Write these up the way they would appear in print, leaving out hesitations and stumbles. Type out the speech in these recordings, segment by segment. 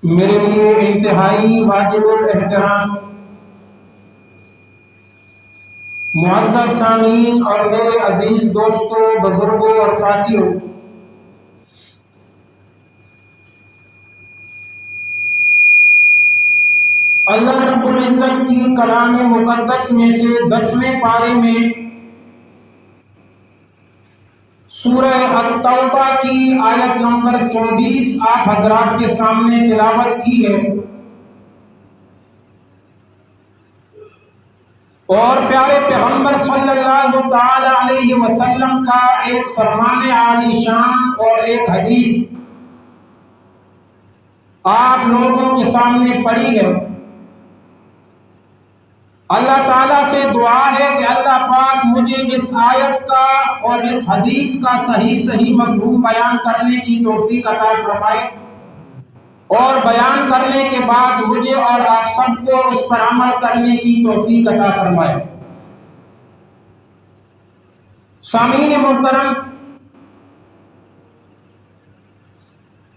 میرے لیے انتہائی واجب الاحترام معزز سامعین اور میرے عزیز دوستوں، بزرگوں اور ساتھیوں، اللہ رب العزت کی کلام مقدس میں سے 10ویں پارے میں سورہ التوبہ کی آیت نمبر 24 آپ حضرات کے سامنے تلاوت کی ہے، اور پیارے پیغمبر صلی اللہ تعالی علیہ وسلم کا ایک فرمان عالی شان اور ایک حدیث آپ لوگوں کے سامنے پڑھی ہے۔ اللہ تعالیٰ سے دعا ہے کہ اللہ پاک مجھے اس آیت کا اور اس حدیث کا صحیح مفہوم بیان کرنے کی توفیق عطا فرمائے، اور بیان کرنے کے بعد مجھے اور آپ سب کو اس پر عمل کرنے کی توفیق عطا فرمائے۔ سامعین محترم،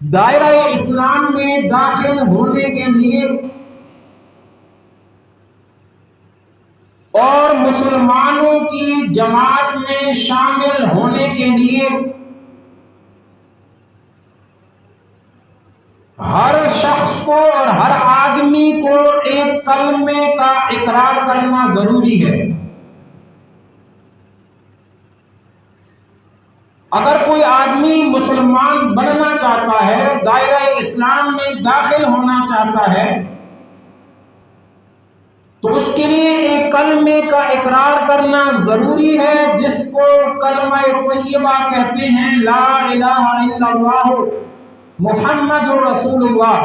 دائرہ اسلام میں داخل ہونے کے لیے اور مسلمانوں کی جماعت میں شامل ہونے کے لیے ہر شخص کو اور ہر آدمی کو ایک کلمے کا اقرار کرنا ضروری ہے۔ اگر کوئی آدمی مسلمان بننا چاہتا ہے، دائرہ اسلام میں داخل ہونا چاہتا ہے، تو اس کے لیے ایک کلمے کا اقرار کرنا ضروری ہے، جس کو کلمہ طیبہ کہتے ہیں، لا الہ الا اللہ محمد رسول اللہ۔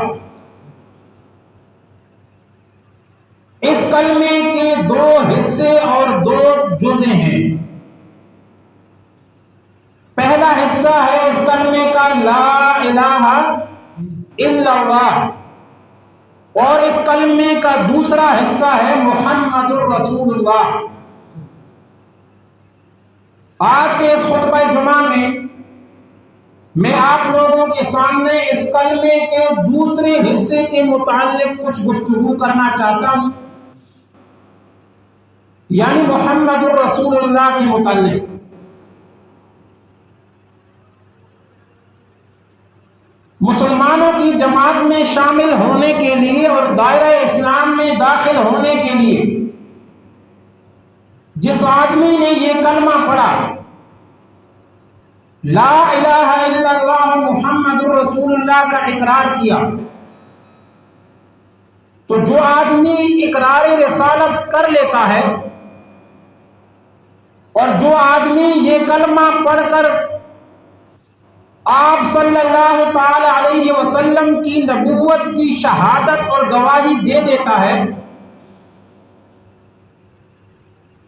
اس کلمے کے 2 حصے اور 2 جزء ہیں۔ پہلا حصہ ہے اس کلمے کا لا الہ الا اللہ، اور اس کلمے کا دوسرا حصہ ہے محمد الرسول اللہ۔ آج کے اس خطبہ جمعہ میں آپ لوگوں کے سامنے اس کلمے کے دوسرے حصے کے متعلق کچھ گفتگو کرنا چاہتا ہوں، یعنی محمد الرسول اللہ کے متعلق۔ مسلمانوں کی جماعت میں شامل ہونے کے لیے اور دائرہ اسلام میں داخل ہونے کے لیے جس آدمی نے یہ کلمہ پڑھا، لا الہ الا اللہ محمد الرسول اللہ کا اقرار کیا، تو جو آدمی اقرار رسالت کر لیتا ہے اور جو آدمی یہ کلمہ پڑھ کر آپ صلی اللہ تعالی علیہ وسلم کی نبوت کی شہادت اور گواہی دے دیتا ہے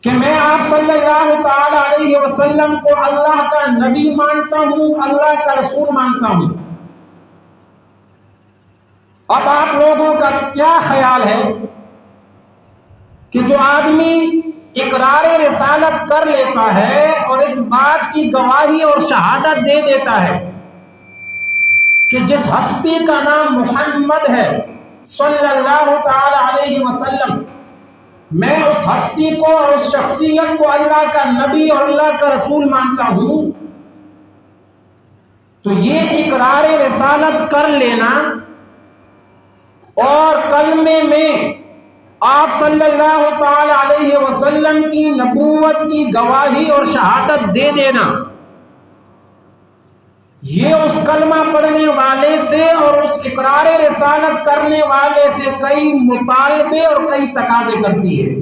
کہ میں آپ صلی اللہ تعالی علیہ وسلم کو اللہ کا نبی مانتا ہوں، اللہ کا رسول مانتا ہوں، اب آپ لوگوں کا کیا خیال ہے کہ جو آدمی اقرار رسالت کر لیتا ہے اور اس بات کی گواہی اور شہادت دے دیتا ہے کہ جس ہستی کا نام محمد ہے صلی اللہ تعالی علیہ وسلم، میں اس ہستی کو اور اس شخصیت کو اللہ کا نبی اور اللہ کا رسول مانتا ہوں، تو یہ اقرار رسالت کر لینا اور کلمے میں آپ صلی اللہ تعالی علیہ وسلم کی نبوت کی گواہی اور شہادت دے دینا، یہ اس کلمہ پڑھنے والے سے اور اس اقرار رسالت کرنے والے سے کئی مطالبے اور کئی تقاضے کرتی ہے۔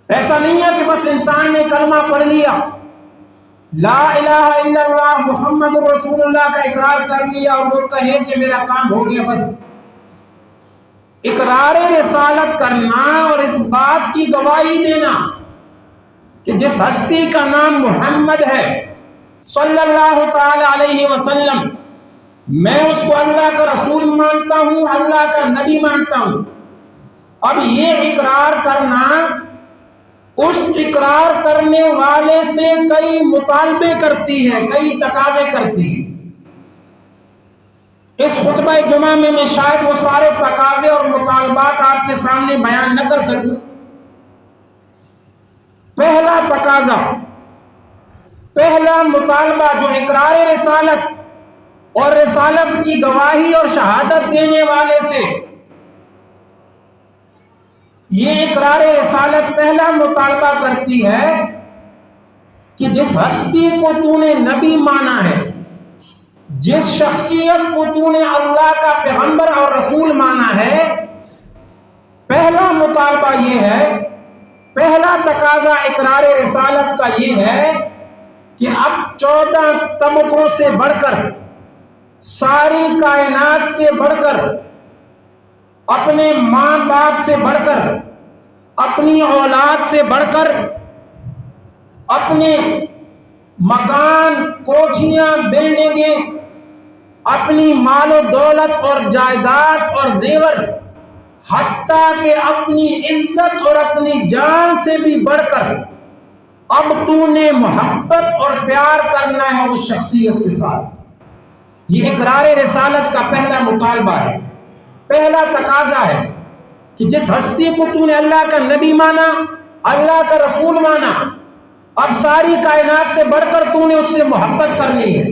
ایسا نہیں ہے کہ بس انسان نے کلمہ پڑھ لیا، لا الہ الا اللہ محمد رسول اللہ کا اقرار کر لیا اور وہ کہے کہ میرا کام ہو گیا۔ بس اقرار رسالت کرنا اور اس بات کی گواہی دینا کہ جس ہستی کا نام محمد ہے صلی اللہ تعالی علیہ وسلم، میں اس کو اللہ کا رسول مانتا ہوں، اللہ کا نبی مانتا ہوں، اب یہ اقرار کرنا اس اقرار کرنے والے سے کئی مطالبے کرتی ہے، کئی تقاضے کرتی ہے۔ اس خطبہ جمعہ میں شاید وہ سارے تقاضے اور مطالبات آپ کے سامنے بیان نہ کر سکوں۔ پہلا تقاضا، پہلا مطالبہ جو اقرار رسالت اور رسالت کی گواہی اور شہادت دینے والے سے یہ اقرار رسالت پہلا مطالبہ کرتی ہے کہ جس ہستی کو تو نے نبی مانا ہے، جس شخصیت کو تو نے اللہ کا پیغمبر اور رسول مانا ہے، پہلا مطالبہ یہ ہے، پہلا تقاضا اقرار رسالت کا یہ ہے کہ اب 14 طبقوں سے بڑھ کر، ساری کائنات سے بڑھ کر، اپنے ماں باپ سے بڑھ کر، اپنی اولاد سے بڑھ کر، اپنے مکان، کوٹھیاں، بلڈنگیں، اپنی مال و دولت اور جائیداد اور زیور، حتیٰ کہ اپنی عزت اور اپنی جان سے بھی بڑھ کر اب تو نے محبت اور پیار کرنا ہے اس شخصیت کے ساتھ۔ یہ اقرار رسالت کا پہلا مطالبہ ہے، پہلا تقاضا ہے کہ جس ہستی کو تو نے اللہ کا نبی مانا، اللہ کا رسول مانا، اب ساری کائنات سے بڑھ کر تو نے اس سے محبت کرنی ہے،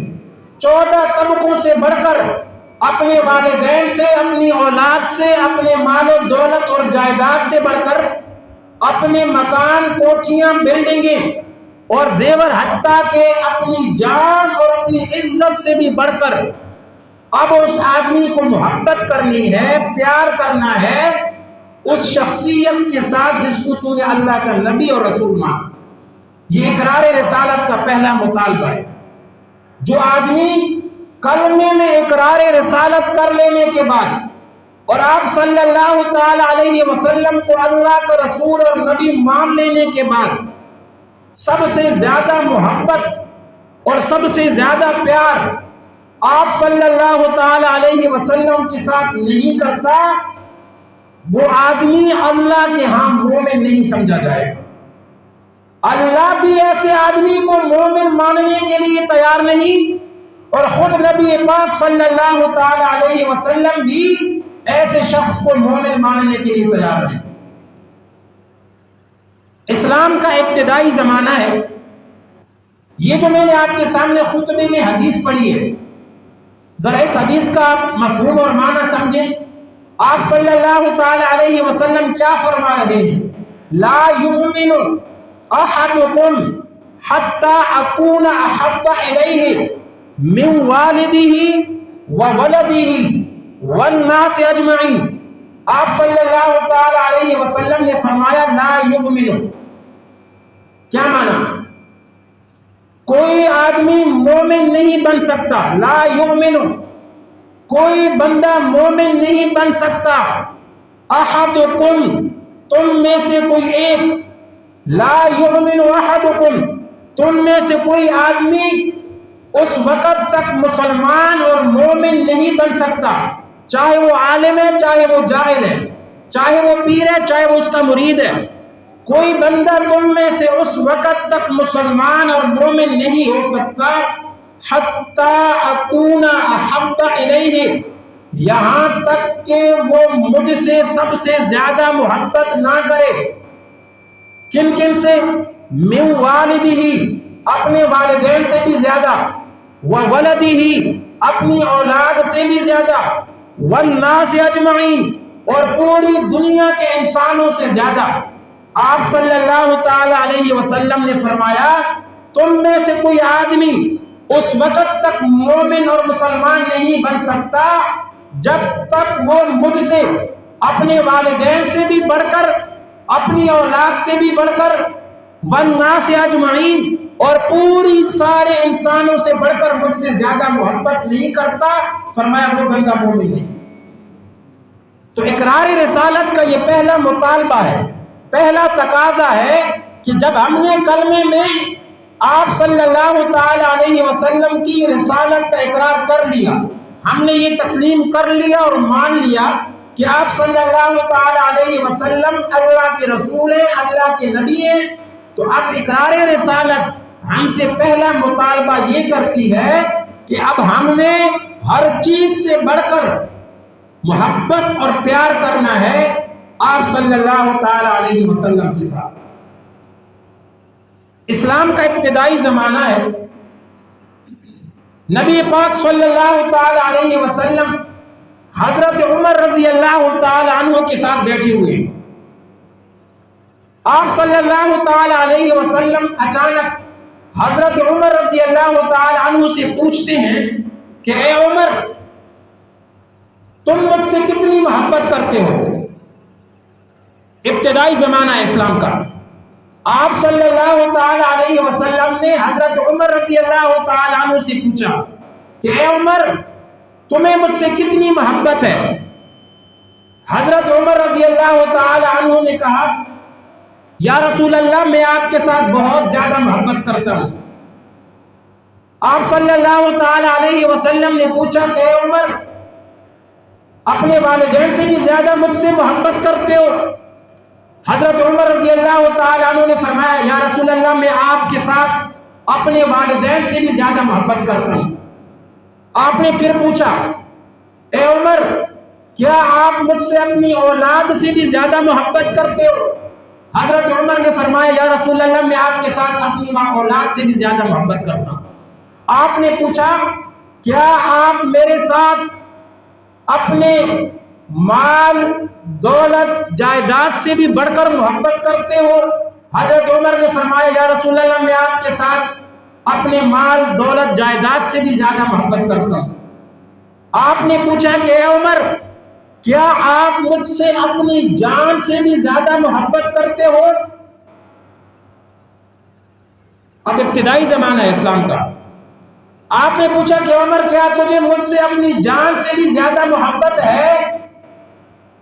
14 طبقوں سے بڑھ کر، اپنے والدین سے، اپنی اولاد سے، اپنے مال و دولت اور جائیداد سے بڑھ کر، اپنے مکان، کوٹھیاں، بلڈنگیں اور زیور، حتیٰ کہ اپنی جان اور اپنی عزت سے بھی بڑھ کر اب اس آدمی کو محبت کرنی ہے، پیار کرنا ہے اس شخصیت کے ساتھ جس کو تو نے اللہ کا نبی اور رسول مانا۔ یہ اقرار رسالت کا پہلا مطالبہ ہے۔ جو آدمی کلمے میں اقرار رسالت کر لینے کے بعد اور آپ صلی اللہ تعالی علیہ وسلم کو اللہ کا رسول اور نبی مان لینے کے بعد سب سے زیادہ محبت اور سب سے زیادہ پیار آپ صلی اللہ تعالی علیہ وسلم کے ساتھ نہیں کرتا، وہ آدمی اللہ کے ہاں مومن نہیں سمجھا جائے گا۔ اللہ بھی ایسے آدمی کو مومن ماننے کے لیے تیار نہیں، اور خود نبی پاک صلی اللہ تعالی علیہ وسلم بھی ایسے شخص کو مومن ماننے کے لیے تیار نہیں۔ اسلام کا ابتدائی زمانہ ہے، یہ جو میں نے آپ کے سامنے خطبے میں حدیث پڑھی ہے، ذرا اس حدیث کا مفہوم اور معنی سمجھیں۔ آپ صلی اللہ تعالی علیہ وسلم کیا فرما رہے ہیں؟ لا یؤمن احدکم حتی اکون احب الیہ من والدہ وولدہ والناس اجمعین۔ آپ صلی اللہ تعالی علیہ وسلم نے فرمایا لا یؤمن، کیا معنی؟ کوئی آدمی مومن نہیں بن سکتا، لا یؤمن، کوئی بندہ مومن نہیں بن سکتا، احدکم، تم میں سے کوئی ایک، لا یؤمن احدکم، تم میں سے کوئی آدمی اس وقت تک مسلمان اور مومن نہیں بن سکتا، چاہے وہ عالم ہے، چاہے وہ جاہل ہے، چاہے وہ پیر ہے، چاہے وہ اس کا مرید ہے، کوئی بندہ تم میں سے اس وقت تک مسلمان اور مومن نہیں ہو سکتا حتی اکون احب الیہ، یہاں تک کہ وہ مجھ سے سب سے زیادہ محبت نہ کرے۔ کن کن سے؟ من والدہ، اپنے والدین سے بھی زیادہ، وولدہ، اپنی اولاد سے بھی زیادہ، والناس اجمعین، اور پوری دنیا کے انسانوں سے زیادہ۔ آپ صلی اللہ تعالی علیہ وسلم نے فرمایا تم میں سے کوئی آدمی اس وقت تک مومن اور مسلمان نہیں بن سکتا جب تک وہ مجھ سے، اپنے والدین سے بھی بڑھ کر، اپنی اولاد سے بھی بڑھ کر، والناس اجمعین، اور پوری سارے انسانوں سے بڑھ کر مجھ سے زیادہ محبت نہیں کرتا، فرمایا وہ بندہ مومن نہیں۔ تو اقرار رسالت کا یہ پہلا مطالبہ ہے، پہلا تقاضا ہے کہ جب ہم نے کلمے میں آپ صلی اللہ تعالی علیہ وسلم کی رسالت کا اقرار کر لیا، ہم نے یہ تسلیم کر لیا اور مان لیا کہ آپ صلی اللہ تعالی علیہ وسلم اللہ کے رسول ہیں، اللہ کے نبی ہیں، تو اب اقرار رسالت ہم سے پہلا مطالبہ یہ کرتی ہے کہ اب ہم نے ہر چیز سے بڑھ کر محبت اور پیار کرنا ہے آپ صلی اللہ تعالی علیہ وسلم کے ساتھ۔ اسلام کا ابتدائی زمانہ ہے، نبی پاک صلی اللہ تعالی علیہ وسلم حضرت عمر رضی اللہ تعالی عنہ کے ساتھ بیٹھے ہوئے، آپ صلی اللہ تعالی علیہ وسلم اچانک حضرت عمر رضی اللہ تعالی عنہ سے پوچھتے ہیں کہ اے عمر، تم مجھ سے کتنی محبت کرتے ہو؟ ابتدائی زمانہ اسلام کا، آپ صلی اللہ تعالی علیہ وسلم نے حضرت عمر رضی اللہ تعالی عنہ سے پوچھا کہ اے عمر، تمہیں مجھ سے کتنی محبت ہے؟ حضرت عمر رضی اللہ تعالی عنہ نے کہا یا رسول اللہ، میں آپ کے ساتھ بہت زیادہ محبت کرتا ہوں۔ آپ صلی اللہ تعالی علیہ وسلم نے پوچھا کہ اے عمر، اپنے والدین سے بھی زیادہ مجھ سے محبت کرتے ہو؟ حضرت عمر رضی اللہ تعالی عنہ نے فرمایا یا رسول اللہ، میں آپ کے ساتھ اپنے والدین سے بھی زیادہ محبت کرتا ہوں۔ آپ نے پھر پوچھا اے عمر، کیا آپ مجھ سے اپنی اولاد سے بھی زیادہ محبت کرتے ہو؟ حضرت عمر نے فرمایا یا رسول اللہ، میں آپ کے ساتھ اپنی اولاد سے بھی زیادہ محبت کرتا ہوں۔ آپ نے پوچھا کیا آپ میرے ساتھ اپنے مال، دولت، جائیداد سے بھی بڑھ کر محبت کرتے ہو؟ حضرت عمر نے فرمایا یا رسول اللہ، میں آپ کے ساتھ اپنے مال، دولت، جائیداد سے بھی زیادہ محبت کرتا ہوں۔ آپ نے پوچھا کہ اے عمر، کیا آپ مجھ سے اپنی جان سے بھی زیادہ محبت کرتے ہو؟ اب ابتدائی زمانہ ہے اسلام کا، آپ نے پوچھا کہ عمر، کیا تجھے مجھ سے اپنی جان سے بھی زیادہ محبت ہے؟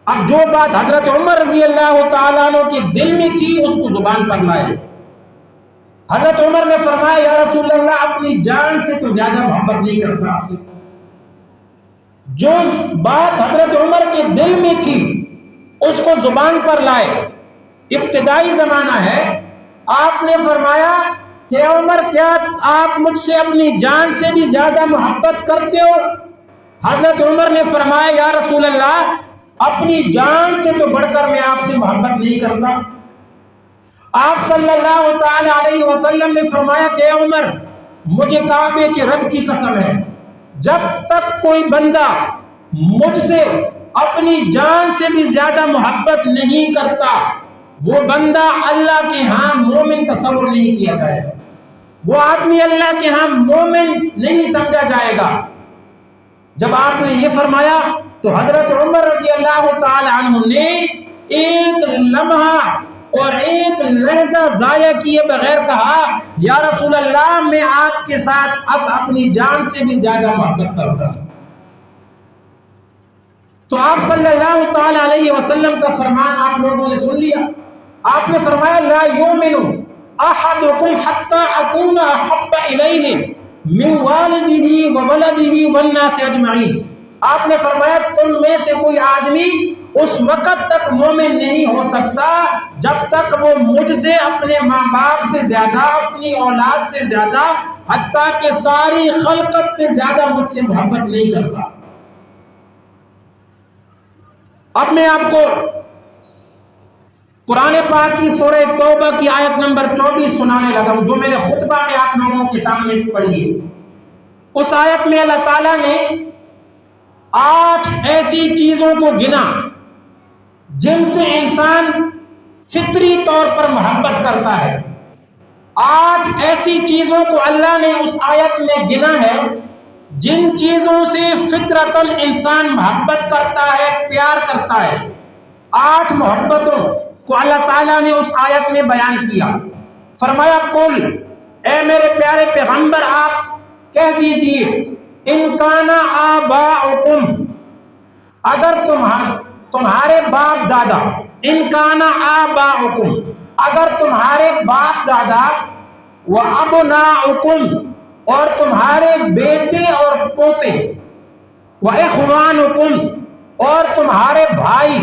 اب جو بات حضرت عمر رضی اللہ تعالیٰ عنہ کے دل میں تھی اس کو زبان پر لائے۔ حضرت عمر نے فرمایا یا رسول اللہ، اپنی جان سے تو زیادہ محبت نہیں کرتا آپ سے۔ جو بات حضرت عمر کے دل میں تھی اس کو زبان پر لائے۔ ابتدائی زمانہ ہے، آپ نے فرمایا کہ عمر، کیا آپ مجھ سے اپنی جان سے بھی زیادہ محبت کرتے ہو؟ حضرت عمر نے فرمایا یا رسول اللہ، اپنی جان سے تو بڑھ کر میں آپ سے محبت نہیں کرتا۔ آپ صلی اللہ تعالی علیہ وسلم نے فرمایا کہ اے عمر، مجھے کعبے کے رب کی قسم ہے، جب تک کوئی بندہ مجھ سے اپنی جان سے بھی زیادہ محبت نہیں کرتا، وہ بندہ اللہ کے ہاں مومن تصور نہیں کیا جائے گا، وہ آدمی اللہ کے ہاں مومن نہیں سمجھا جائے گا۔ جب آپ نے یہ فرمایا تو حضرت عمر رضی اللہ تعالی عنہ نے ایک لمحہ اور ایک لحظہ ضائع کیے بغیر کہا یا رسول اللہ، میں آپ کے ساتھ اب اپنی جان سے بھی زیادہ محبت کرتا ہوں۔ تو آپ صلی اللہ تعالی علیہ وسلم کا فرمان آپ لوگوں نے سن لیا۔ آپ نے فرمایا لا یؤمن احدکم حتی اکون احب الیہ من والدہ وولدہ والناس اجمعین۔ آپ نے فرمایا تم میں سے کوئی آدمی اس وقت تک مومن نہیں ہو سکتا جب تک وہ مجھ سے، اپنے ماں باپ سے زیادہ، اپنی اولاد سے زیادہ، حتیٰ کہ ساری خلقت سے زیادہ مجھ سے محبت نہیں کرتا۔ اب میں آپ کو قرآن پاک کی سورہ توبہ کی آیت نمبر 24 سنانے لگا ہوں، جو میں نے خطبہ میں آپ لوگوں کے سامنے پڑھی ہے۔ اس آیت میں اللہ تعالیٰ نے 8 ایسی چیزوں کو گنا جن سے انسان فطری طور پر محبت کرتا ہے۔ 8 ایسی چیزوں کو اللہ نے اس آیت میں گنا ہے جن چیزوں سے فطرتاً انسان محبت کرتا ہے، پیار کرتا ہے۔ 8 محبتوں کو اللہ تعالیٰ نے اس آیت میں بیان کیا۔ فرمایا قل، اے میرے پیارے پیغمبر آپ کہہ دیجئے، ان کان آباؤکم، اگر تمہارے باپ دادا، ان کان آباؤکم، اگر تمہارے باپ دادا، و ابناؤکم، اور تمہارے بیٹے اور پوتے، و اخوانکم، اور تمہارے بھائی،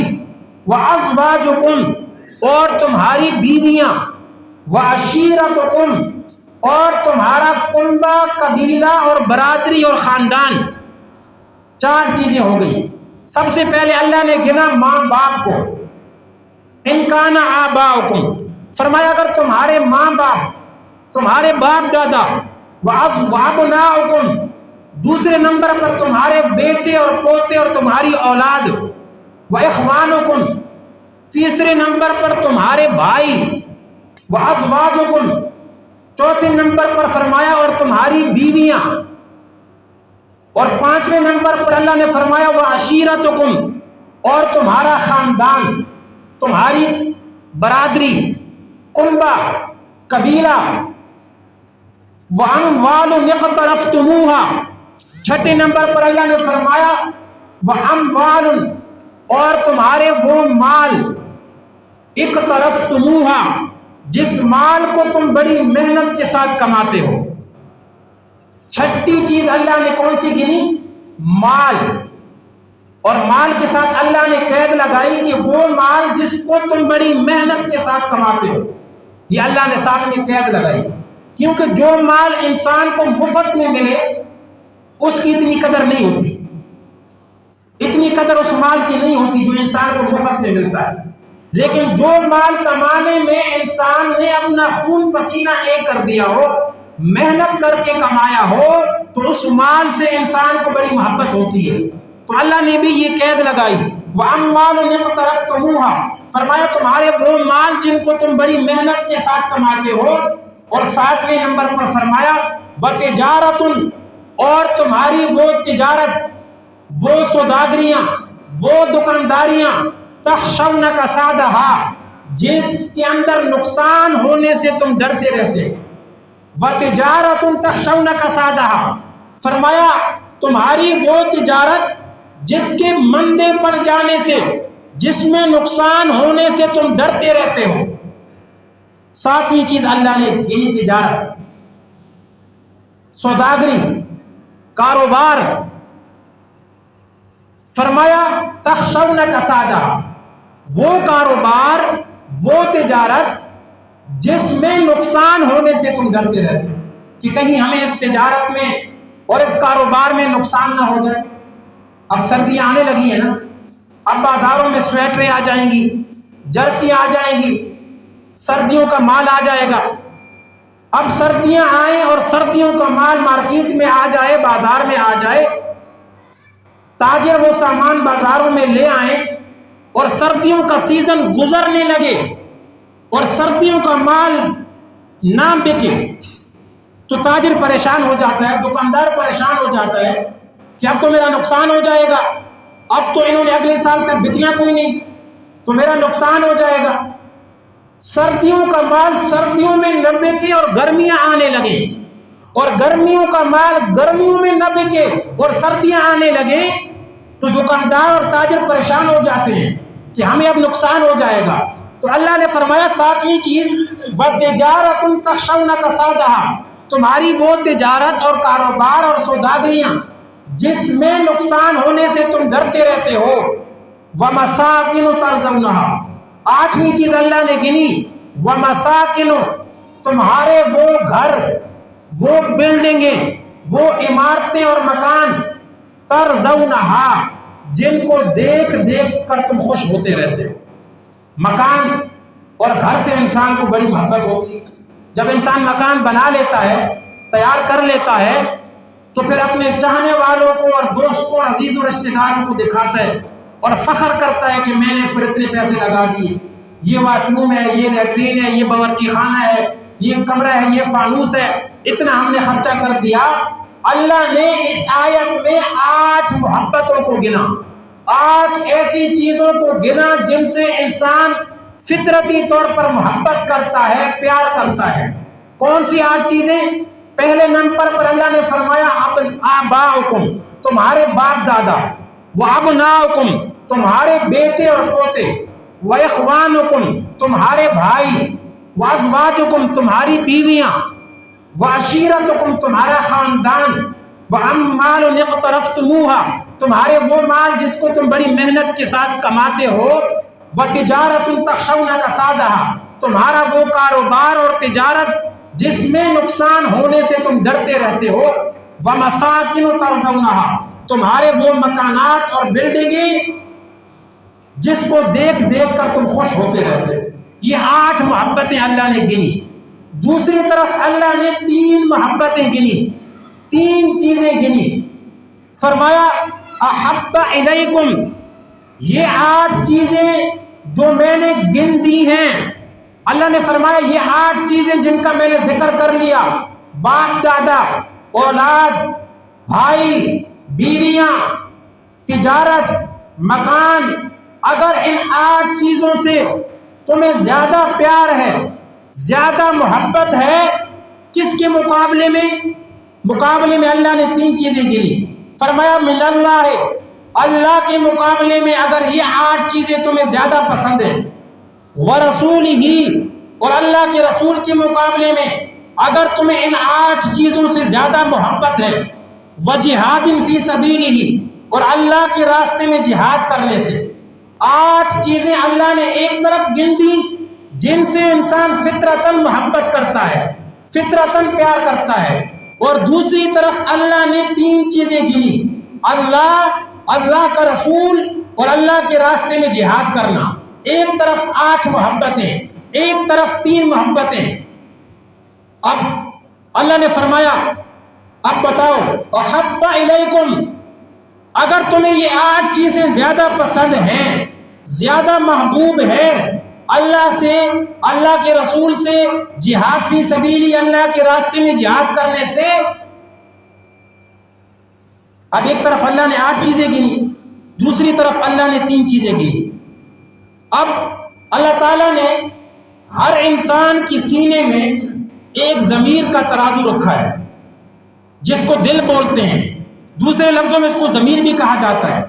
و ازواجکم، اور تمہاری بیویاں، و عشیرتکم، اور تمہارا کنبہ، قبیلہ اور برادری اور خاندان، 4 چیزیں ہو گئی. سب سے پہلے اللہ نے گنا ماں باپ کو. ان کان آباؤکم، فرمایا اگر تمہارے ماں باپ، تمہارے باپ دادا، وابناؤکم، دوسرے نمبر پر تمہارے بیٹے اور پوتے اور تمہاری اولاد، واخوانکم، تیسرے نمبر پر تمہارے بھائی، وازواجکم، چوتھے نمبر پر فرمایا اور تمہاری بیویاں، اور 5ویں نمبر پر اللہ نے فرمایا وعشیرتکم، اور تمہارا خاندان، تمہاری برادری، کنبہ، قبیلہ، واموال اقترفتموها، 6 نمبر پر اللہ نے فرمایا واموال، اور تمہارے وہ مال، اقترفتموها، جس مال کو تم بڑی محنت کے ساتھ کماتے ہو. 6 چیز اللہ نے کون سی گنی؟ مال. اور مال کے ساتھ اللہ نے قید لگائی کہ وہ مال جس کو تم بڑی محنت کے ساتھ کماتے ہو. یہ اللہ نے ساتھ میں قید لگائی، کیونکہ جو مال انسان کو مفت میں ملے اس کی اتنی قدر نہیں ہوتی، اتنی قدر اس مال کی نہیں ہوتی جو انسان کو مفت میں ملتا ہے. لیکن جو مال کمانے میں انسان نے اپنا خون پسینہ ایک کر دیا ہو، محنت کر کے کمایا ہو، تو اس مال سے انسان کو بڑی محبت ہوتی ہے. تو اللہ نے بھی یہ قید لگائی وَأَمْوَالٌ اقْتَرَفْتُمُوهَا، فرمایا تمہارے وہ مال جن کو تم بڑی محنت کے ساتھ کماتے ہو. اور 7ویں نمبر پر فرمایا وَتِجَارَةٌ، اور تمہاری وہ تجارت، وہ سوداگریاں، وہ دکانداریاں، تخشون کسادها، جس کے اندر نقصان ہونے سے تم ڈرتے رہتے. وَتِجَارَةٌ تَخْشَوْنَ كَسَادَهَا، فرمایا تمہاری وہ تجارت جس کے مندے پڑ جانے سے، جس میں نقصان ہونے سے تم ڈرتے رہتے ہو. 7ویں چیز اللہ نے گنی تجارت، سوداگری، کاروبار. فرمایا تخشون کسادها، وہ کاروبار، وہ تجارت جس میں نقصان ہونے سے تم ڈرتے رہتے ہو کہ کہیں ہمیں اس تجارت میں اور اس کاروبار میں نقصان نہ ہو جائے. اب سردیاں آنے لگی ہیں نا، اب بازاروں میں سویٹریں آ جائیں گی، جرسی آ جائیں گی، سردیوں کا مال آ جائے گا. اب سردیاں آئیں اور سردیوں کا مال مارکیٹ میں آ جائے، بازار میں آ جائے، تاجر وہ سامان بازاروں میں لے آئیں اور سردیوں کا سیزن گزرنے لگے اور سردیوں کا مال نہ بکے، تو تاجر پریشان ہو جاتا ہے، دکاندار پریشان ہو جاتا ہے کہ اب تو میرا نقصان ہو جائے گا، اب تو انہوں نے اگلے سال تک بکنا کوئی نہیں، تو میرا نقصان ہو جائے گا. سردیوں کا مال سردیوں میں نہ بکے اور گرمیاں آنے لگے، اور گرمیوں کا مال گرمیوں میں نہ بکے اور سردیاں آنے لگے، تو دکاندار اور تاجر پریشان ہو جاتے ہیں کہ ہمیں اب نقصان ہو جائے گا. تو اللہ نے فرمایا 7ویں چیز وَتِجَارَةٌ تَخْشَوْنَ كَسَادَهَا، تمہاری وہ تجارت اور کاروبار اور سوداگریاں جس میں نقصان ہونے سے تم ڈرتے رہتے ہو. وَمَسَاكِنُ تَرْضَوْنَهَا، 8ویں چیز اللہ نے گنی وَمَسَاكِنُ، تمہارے وہ گھر، وہ بلڈنگیں، وہ عمارتیں اور مکان، تَرْضَوْنَهَا، جن کو دیکھ دیکھ کر تم خوش ہوتے رہتے ہو. مکان اور گھر سے انسان کو بڑی محبت ہوتی ہے. جب انسان مکان بنا لیتا ہے، تیار کر لیتا ہے، تو پھر اپنے چاہنے والوں کو اور دوستوں اور عزیز و رشتہ داروں کو دکھاتا ہے اور فخر کرتا ہے کہ میں نے اس پر اتنے پیسے لگا دیے، یہ واش روم ہے، یہ لیٹرین ہے، یہ باورچی خانہ ہے، یہ کمرہ ہے، یہ فانوس ہے، اتنا ہم نے خرچہ کر دیا. اللہ نے اس آیت میں 8 محبتوں کو گنا، 8 ایسی چیزوں کو گنا جن سے انسان فطرتی طور پر محبت کرتا ہے، پیار کرتا ہے. کون سی 8 چیزیں؟ پہلے نمبر پر اللہ نے فرمایا آباؤکم، تمہارے باپ دادا، وابناؤکم، تمہارے بیٹے اور پوتے، واخوانکم، تمہارے بھائی، وازواجکم، تمہاری بیویاں، وعشیرتکم، تمہارا خاندان، واموال اقترفتموها، تمہارے وہ مال جس کو تم بڑی محنت کے ساتھ کماتے ہو، وتجارت تخشون کسادها، تمہارا وہ کاروبار اور تجارت جس میں نقصان ہونے سے تم ڈرتے رہتے ہو، ومساکن ترضونها، تمہارے وہ مکانات اور بلڈنگیں جس کو دیکھ دیکھ کر تم خوش ہوتے رہتے. یہ 8 محبتیں اللہ نے گنی. دوسری طرف اللہ نے 3 محبتیں گنی, 3 چیزیں گنی. فرمایا احب الیکم, یہ 8 چیزیں جو میں نے گن دی ہیں. اللہ نے فرمایا یہ 8 چیزیں جن کا میں نے ذکر کر لیا, باپ دادا, اولاد, بھائی, بیویاں, تجارت, مکان, اگر ان 8 چیزوں سے تمہیں زیادہ پیار ہے, زیادہ محبت ہے, کس کے مقابلے میں؟ مقابلے میں اللہ نے 3 چیزیں گنی. فرمایا من اللہ, اللہ کے مقابلے میں اگر یہ 8 چیزیں تمہیں زیادہ پسند ہیں, ورسولہ, اور اللہ کے رسول کے مقابلے میں اگر تمہیں ان 8 چیزوں سے زیادہ محبت ہے, وجہاد فی سبیلہ, اور اللہ کے راستے میں جہاد کرنے سے. 8 چیزیں اللہ نے ایک طرف گن دی جن سے انسان فطرتاً محبت کرتا ہے, فطرتاً پیار کرتا ہے, اور دوسری طرف اللہ نے 3 چیزیں گنی, اللہ, اللہ کا رسول اور اللہ کے راستے میں جہاد کرنا. ایک طرف 8 محبتیں, ایک طرف 3 محبتیں. اب اللہ نے فرمایا اب بتاؤ احب الیکم, اگر تمہیں یہ 8 چیزیں زیادہ پسند ہیں, زیادہ محبوب ہیں اللہ سے, اللہ کے رسول سے, جہاد فی سبیل اللہ کے راستے میں جہاد کرنے سے. اب ایک طرف اللہ نے 8 چیزیں گنی, دوسری طرف اللہ نے 3 چیزیں گنی. اب اللہ تعالیٰ نے ہر انسان کی سینے میں ایک ضمیر کا ترازو رکھا ہے جس کو دل بولتے ہیں, دوسرے لفظوں میں اس کو ضمیر بھی کہا جاتا ہے.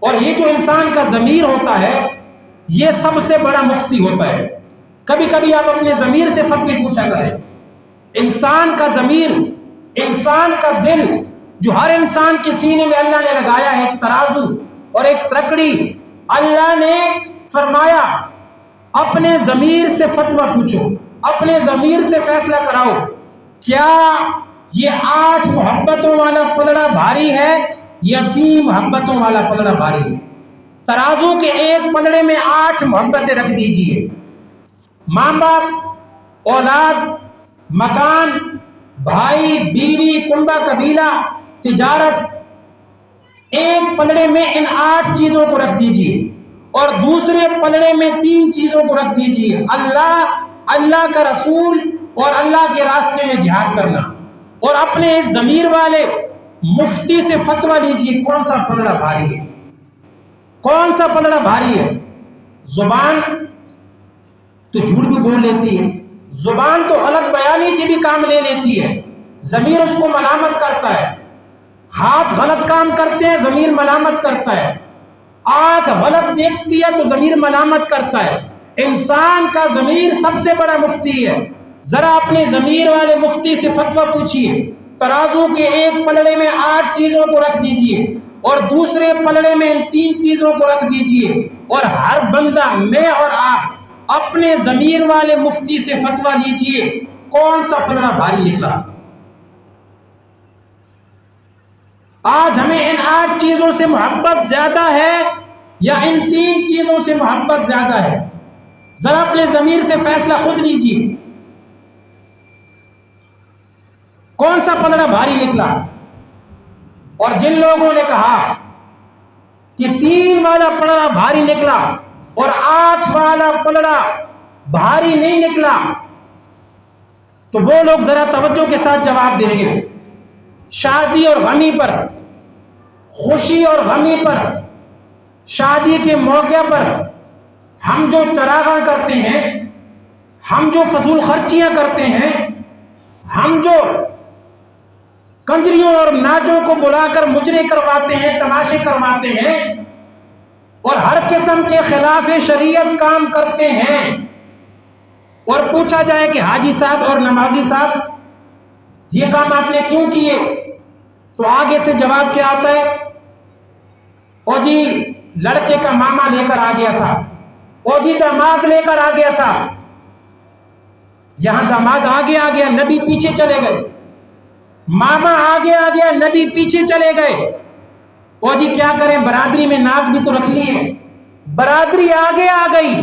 اور یہ جو انسان کا ضمیر ہوتا ہے یہ سب سے بڑا مفتی ہوتا ہے. کبھی کبھی آپ اپنے ضمیر سے فتوی پوچھا کریں. انسان کا ضمیر, انسان کا دل, جو ہر انسان کے سینے میں اللہ نے لگایا ہے ایک ترازو اور ایک ترکڑی, اللہ نے فرمایا اپنے ضمیر سے فتویٰ پوچھو, اپنے ضمیر سے فیصلہ کراؤ, کیا یہ 8 محبتوں والا پلڑا بھاری ہے یا 3 محبتوں والا پلڑا بھاری ہے. ترازو کے ایک پلڑے میں 8 محبتیں رکھ دیجئے, ماں باپ, اولاد, مکان, بھائی, بیوی, کنبہ, قبیلہ, تجارت, ایک پلڑے میں ان 8 چیزوں کو رکھ دیجئے, اور دوسرے پلڑے میں 3 چیزوں کو رکھ دیجئے, اللہ, اللہ کا رسول اور اللہ کے راستے میں جہاد کرنا. اور اپنے اس ضمیر والے مفتی سے فتویٰ لیجیے کون سا پلڑا بھاری ہے, کون سا پلڑا بھاری ہے. زبان تو جھوٹ بھی بول لیتی ہے, زبان تو غلط بیانی سے بھی کام لے لیتی ہے, ضمیر اس کو ملامت کرتا ہے. ہاتھ غلط کام کرتے ہیں, ضمیر ملامت کرتا ہے. آنکھ غلط دیکھتی ہے تو ضمیر ملامت کرتا ہے. انسان کا ضمیر سب سے بڑا مفتی ہے. ذرا اپنے ضمیر والے مفتی سے فتویٰ پوچھیے. ترازو کے ایک پلڑے میں 8 چیزوں کو رکھ دیجئے اور دوسرے پلڑے میں ان 3 چیزوں کو رکھ دیجئے, اور ہر بندہ, میں اور آپ, اپنے ضمیر والے مفتی سے فتویٰ لیجئے کون سا پلڑا بھاری نکلا. آج ہمیں ان 8 چیزوں سے محبت زیادہ ہے یا ان 3 چیزوں سے محبت زیادہ ہے؟ ذرا اپنے ضمیر سے فیصلہ خود لیجئے, کون سا پلڑا بھاری نکلا. اور جن لوگوں نے کہا کہ 3 والا پلڑا بھاری نکلا اور 8 والا پلڑا بھاری نہیں نکلا, تو وہ لوگ ذرا توجہ کے ساتھ جواب دیں گے. شادی اور غمی پر, خوشی اور غمی پر, شادی کے موقع پر ہم جو چراغاں کرتے ہیں, ہم جو فضول خرچیاں کرتے ہیں, ہم جو کنجریوں اور ناچوں کو بلا کر مجرے کرواتے ہیں, تماشے کرواتے ہیں, اور ہر قسم کے خلاف شریعت کام کرتے ہیں, اور پوچھا جائے کہ حاجی صاحب اور نمازی صاحب یہ کام آپ نے کیوں کیے, تو آگے سے جواب کیا آتا ہے, او جی لڑکے کا ماما لے کر آ گیا تھا, او جی داماد لے کر آ گیا تھا. یہاں داماد آگے آ گیا, نبی پیچھے چلے گئے. ماما آگے آ گیا, نبی پیچھے چلے گئے. او جی کیا کریں، برادری میں ناک بھی تو رکھ لیے، برادری آگے آ گئی،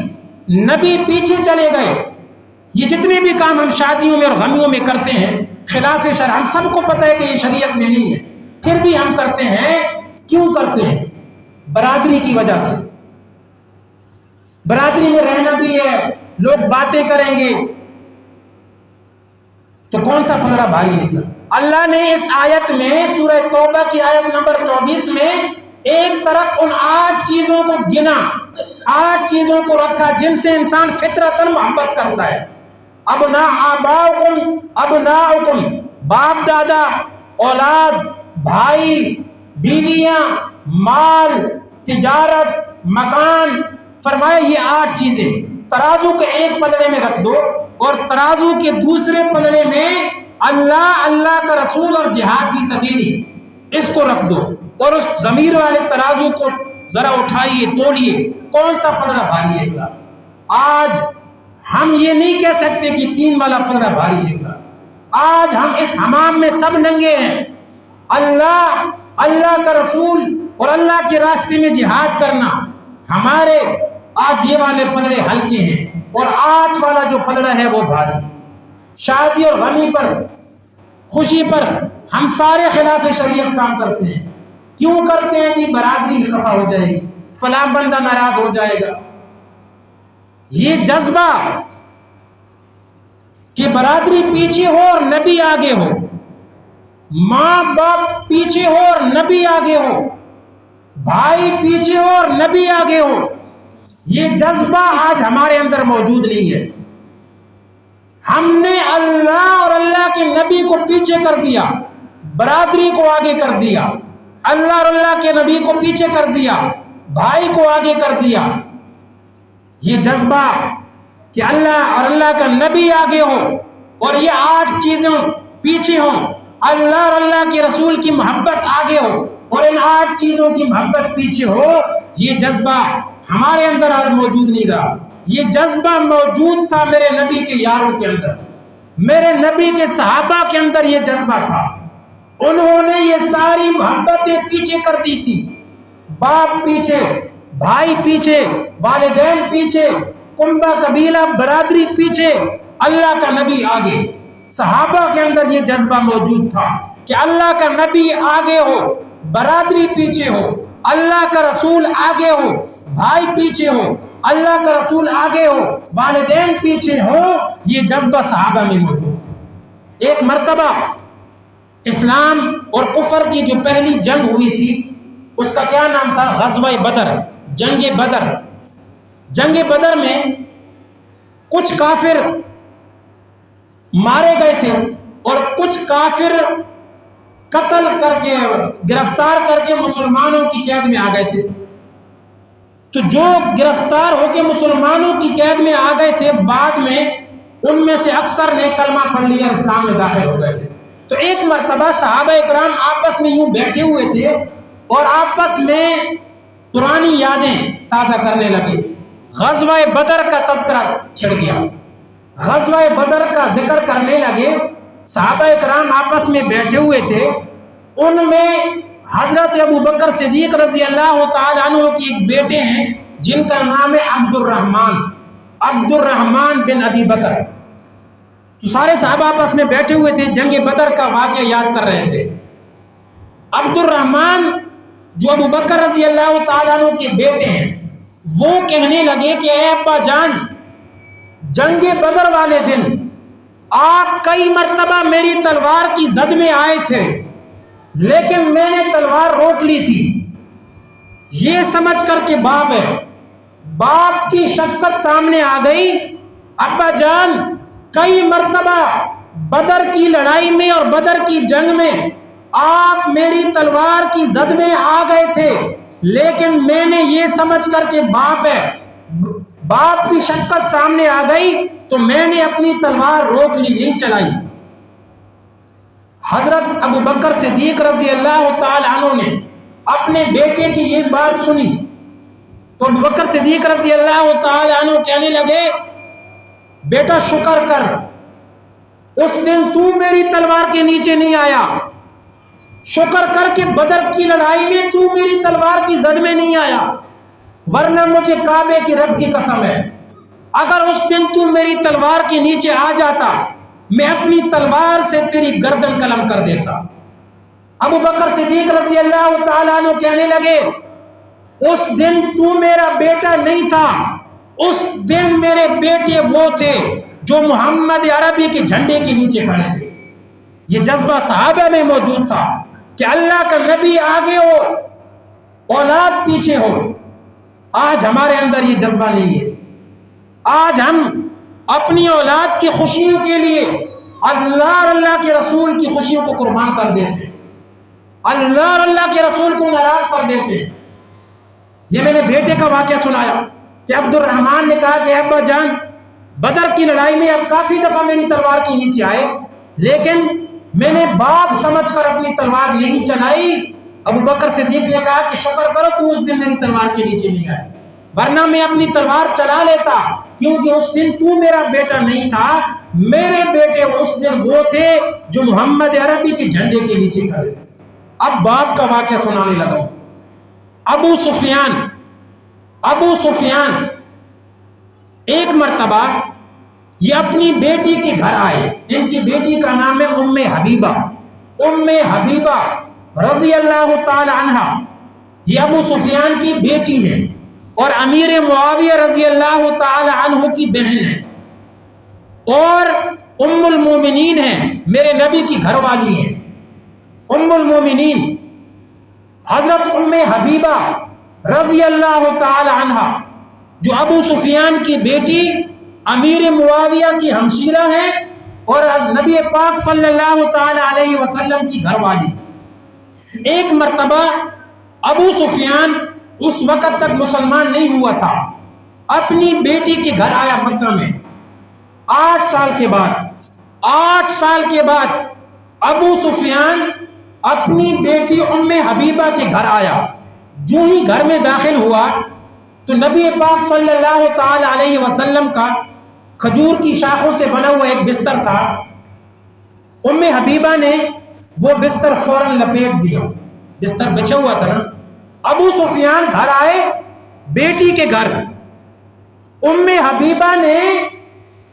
نبی پیچھے چلے گئے۔ یہ جتنے بھی کام ہم شادیوں میں اور غمیوں میں کرتے ہیں خلاف شرع، ہم سب کو پتہ ہے کہ یہ شریعت میں نہیں ہے، پھر بھی ہم کرتے ہیں۔ کیوں کرتے ہیں؟ برادری کی وجہ سے۔ برادری میں رہنا بھی ہے، لوگ باتیں کریں گے، تو کون سا پلڑا بھاری نکلا؟ اللہ نے اس آیت میں سورہ توبہ کی آیت نمبر 24 میں ایک طرف ان 8 چیزوں کو گنا، 8 چیزوں کو رکھا جن سے انسان فطرتاً محبت کرتا ہے۔ ابناؤکم، باپ دادا، اولاد، بھائی، بیویاں، مال، تجارت، مکان، فرمایا یہ 8 چیزیں ترازو کے ایک پلڑے میں رکھ دو اور ترازو کے دوسرے پلڑے میں اللہ کا رسول اور جہاد فی سبیلی اس کو رکھ دو، اور اس ضمیر والے ترازو کو ذرا اٹھائیے، توڑیے، کون سا پلڑا بھاری نکلا؟ آج ہم یہ نہیں کہہ سکتے کہ 3 والا پلڑا بھاری نکلا۔ آج ہم اس حمام میں سب ننگے ہیں۔ اللہ کا رسول اور اللہ کے راستے میں جہاد کرنا، ہمارے آج یہ والے پلڑے ہلکے ہیں، اور 8 والا جو پلڑا ہے وہ بھاری۔ شادی اور غمی پر، خوشی پر ہم سارے خلاف شریعت کام کرتے ہیں۔ کیوں کرتے ہیں؟ کہ برادری خفا ہو جائے گی، فلاں بندہ ناراض ہو جائے گا۔ یہ جذبہ کہ برادری پیچھے ہو اور نبی آگے ہو، ماں باپ پیچھے ہو اور نبی آگے ہو، بھائی پیچھے ہو اور نبی آگے ہو، یہ جذبہ آج ہمارے اندر موجود نہیں ہے۔ ہم نے اللہ اور اللہ کے نبی کو پیچھے کر دیا، برادری کو آگے کر دیا، اللہ اور اللہ کے نبی کو پیچھے کر دیا، بھائی کو آگے کر دیا۔ یہ جذبہ کہ اللہ اور اللہ کا نبی آگے ہو اور یہ 8 چیزیں پیچھے ہوں، اللہ اور اللہ کے رسول کی محبت آگے ہو اور ان 8 چیزوں کی محبت پیچھے ہو، یہ جذبہ ہمارے اندر آج موجود نہیں رہا۔ یہ جذبہ موجود تھا میرے نبی کے یاروں کے اندر، میرے نبی کے صحابہ کے اندر یہ جذبہ تھا۔ انہوں نے یہ ساری محبتیں پیچھے کر دی تھی، باپ پیچھے، بھائی پیچھے، والدین پیچھے، کنبہ قبیلہ برادری پیچھے، اللہ کا نبی آگے۔ صحابہ کے اندر یہ جذبہ موجود تھا کہ اللہ کا نبی آگے ہو، برادری پیچھے ہو، اللہ کا رسول آگے ہو، بھائی پیچھے ہو، اللہ کا رسول آگے ہو، والدین پیچھے ہو۔ یہ جذبہ صحابہ میں موجود۔ ایک مرتبہ اسلام اور کفر کی جو پہلی جنگ ہوئی تھی اس کا کیا نام تھا؟ غزوہ بدر، جنگ بدر۔ جنگ بدر میں کچھ کافر مارے گئے تھے اور کچھ کافر قتل کر کے، گرفتار کر کے مسلمانوں کی قید میں آ گئے تھے۔ تو جو گرفتار ہو کے مسلمانوں کی قید میں آ گئے تھے، بعد میں ان میں سے اکثر نے کلمہ پڑھ لیا، اسلام میں داخل ہو گئے تھے۔ تو ایک مرتبہ صحابہ اکرام آپس میں یوں بیٹھے ہوئے تھے اور آپس میں پرانی یادیں تازہ کرنے لگے۔ غزوہ بدر کا تذکرہ چھڑ گیا، غزوہ بدر کا ذکر کرنے لگے۔ صحابہ اکرام آپس میں بیٹھے ہوئے تھے، ان میں حضرت ابو بکر صدیق رضی اللہ تعالیٰ عنہ کے ایک بیٹے ہیں جن کا نام ہے عبد الرحمن بن ابی بکر۔ تو سارے صحابہ آپس میں بیٹھے ہوئے تھے، جنگ بدر کا واقعہ یاد کر رہے تھے۔ عبد الرحمن جو ابو بکر رضی اللہ تعالیٰ عنہ کے بیٹے ہیں، وہ کہنے لگے کہ اے ابا جان، جنگ بدر والے دن آپ کئی مرتبہ میری تلوار کی زد میں آئے تھے، لیکن میں نے تلوار روک لی تھی۔ یہ سمجھ کر کے باپ ہے، باپ کی شفقت سامنے آ گئی۔ ابا جان، کئی مرتبہ بدر کی لڑائی میں اور بدر کی جنگ میں آپ میری تلوار کی زد میں آ گئے تھے، لیکن میں نے یہ سمجھ کر کے باپ ہے، باپ کی شفقت سامنے آ گئی تو میں نے اپنی تلوار روک لی، نہیں چلائی۔ حضرت ابو بکر صدیق رضی اللہ تعالی عنہ نے اپنے بیٹے کی یہ بات سنی تو ابو بکر صدیق رضی اللہ تعالی عنہ کہنے لگے، بیٹا شکر کر، اس دن تو میری تلوار کے نیچے نہیں آیا، شکر کر کے بدر کی لڑائی میں تو میری تلوار کی زد میں نہیں آیا، ورنہ مجھے کعبے کی رب کی قسم ہے اگر اس دن تو میری تلوار کے نیچے آ جاتا میں اپنی تلوار سے تیری گردن قلم کر دیتا۔ ابو بکر صدیق رضی اللہ تعالیٰ عنہ کہنے لگے اس دن تو میرا بیٹا نہیں تھا، اس دن میرے بیٹے وہ تھے جو محمد عربی کے جھنڈے کے نیچے کھڑے تھے۔ یہ جذبہ صحابہ میں موجود تھا کہ اللہ کا نبی آگے ہو اولاد پیچھے ہو۔ آج ہمارے اندر یہ جذبہ نہیں ہے۔ آج ہم اپنی اولاد کی خوشیوں کے لیے اللہ اور اللہ کے رسول کی خوشیوں کو قربان کر دیتے ہیں، اللہ اور اللہ کے رسول کو ناراض کر دیتے ہیں۔ یہ میں نے بیٹے کا واقعہ سنایا کہ عبد الرحمان نے کہا کہ ابا جان بدر کی لڑائی میں اب کافی دفعہ میری تلوار کے نیچے آئے، لیکن میں نے باپ سمجھ کر اپنی تلوار نہیں چلائی۔ ابو بکر صدیق نے کہا کہ شکر کرو تو اس دن میری تلوار کے نیچے نہیں آئے، ورنہ میں اپنی تلوار چلا لیتا، کیونکہ اس دن تو میرا بیٹا نہیں تھا، میرے بیٹے اس دن وہ تھے جو محمد عربی کے جھنڈے کے نیچے کھڑے تھے۔ اب باپ کا واقعہ سنانے لگا۔ ابو سفیان ایک مرتبہ یہ اپنی بیٹی کے گھر آئے، ان کی بیٹی کا نام ہے ام حبیبہ رضی اللہ تعالی عنہ۔ یہ ابو سفیان کی بیٹی ہے اور امیر معاویہ رضی اللہ تعالی عنہ کی بہن ہے اور ام المومنین ہے، میرے نبی کی گھر والی ہے۔ ام المومنین حضرت ام حبیبہ رضی اللہ تعالی عنہ جو ابو سفیان کی بیٹی امیر معاویہ کی ہمشیرہ ہیں اور نبی پاک صلی اللہ تعالی علیہ وسلم کی گھر والی۔ ایک مرتبہ ابو سفیان اس وقت تک مسلمان نہیں ہوا تھا، اپنی بیٹی کے گھر آیا مکہ میں۔ 8 سال کے بعد ابو سفیان اپنی بیٹی ام حبیبہ کے گھر آیا۔ جو ہی گھر میں داخل ہوا تو نبی پاک صلی اللہ تعالی علیہ وسلم کا کھجور کی شاخوں سے بنا ہوا ایک بستر تھا۔ ام حبیبہ نے وہ بستر فوراً لپیٹ دیا، بستر بچھا ہوا تھا نا۔ ابو سفیان گھر آئے بیٹی کے گھر، ام حبیبہ نے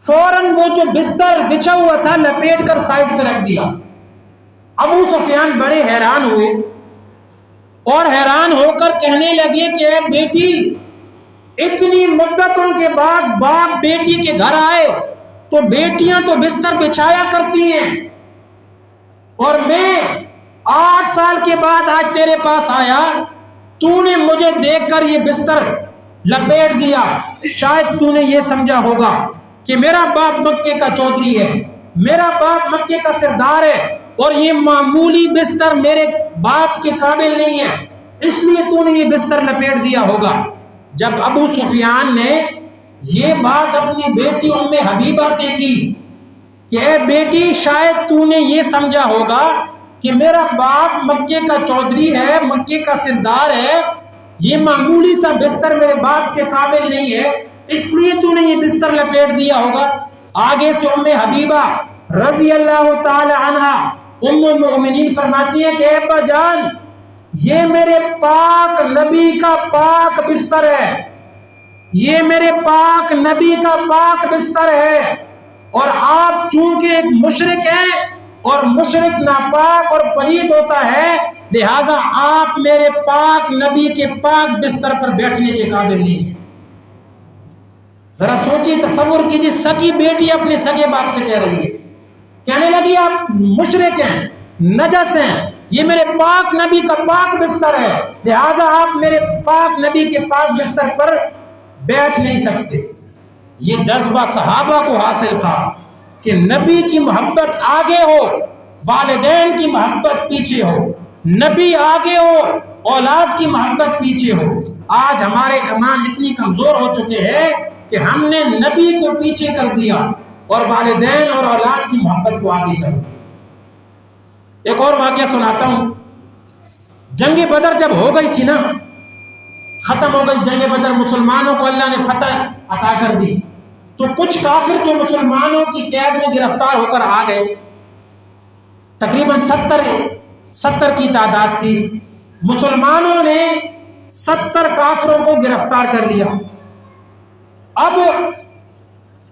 فوراً وہ جو بستر بچھا ہوا تھا لپیٹ کر سائڈ پہ رکھ دیا۔ ابو سفیان بڑے حیران ہوئے اور حیران ہو کر کہنے لگے کہ اے بیٹی، اتنی مدتوں کے بعد باپ بیٹی کے گھر آئے تو بیٹیاں تو بستر بچھایا کرتی ہیں، اور میں 8 سال کے بعد آج تیرے پاس آیا، تو نے مجھے دیکھ کر یہ بستر لپیٹ دیا۔ شاید تو نے یہ سمجھا ہوگا کہ میرا باپ مکے کا چودھری ہے، میرا باپ مکے کا سردار ہے اور یہ معمولی بستر میرے باپ کے قابل نہیں ہے، اس لیے تو نے یہ بستر لپیٹ دیا ہوگا۔ جب ابو سفیان نے یہ بات اپنی بیٹی ام حبیبہ سے کی کہ اے بیٹی، شاید تو نے یہ سمجھا ہوگا کہ میرا باپ مکے کا چودھری ہے، مکے کا سردار ہے، یہ معمولی سا بستر میرے باپ کے قابل نہیں ہے، اس لیے تو نے یہ بستر لپیٹ دیا ہوگا۔ آگے سے ام حبیبہ رضی اللہ تعالی عنہ ام المؤمنین فرماتی ہے کہ اے ابا جان، یہ میرے پاک نبی کا پاک بستر ہے، یہ میرے پاک نبی کا پاک بستر ہے، اور آپ چونکہ ایک مشرک ہیں اور مشرک ناپاک اور پلید ہوتا ہے، لہٰذا آپ میرے پاک نبی کے پاک بستر پر بیٹھنے کے قابل نہیں ہیں۔ ذرا سوچیے، تصور کیجیے، سکی بیٹی اپنے سگے باپ سے کہہ رہی ہے، کہنے لگی آپ مشرک ہیں، نجس ہیں، یہ میرے پاک نبی کا پاک بستر ہے، لہٰذا آپ میرے پاک نبی کے پاک بستر پر بیٹھ نہیں سکتے۔ یہ جذبہ صحابہ کو حاصل تھا کہ نبی کی محبت آگے ہو، والدین کی محبت پیچھے ہو، نبی آگے ہو، اولاد کی محبت پیچھے ہو۔ آج ہمارے ایمان اتنی کمزور ہو چکے ہیں کہ ہم نے نبی کو پیچھے کر دیا اور والدین اور اولاد کی محبت کو آگے کر دیا۔ ایک اور واقعہ سناتا ہوں۔ جنگ بدر جب ہو گئی تھی نا، ختم ہو گئی جنگ بدر، مسلمانوں کو اللہ نے فتح عطا کر دی، تو کچھ کافر جو مسلمانوں کی قید میں گرفتار ہو کر آ گئے، تقریباً 70 کی تعداد تھی. مسلمانوں نے 70 کافروں کو گرفتار کر لیا. اب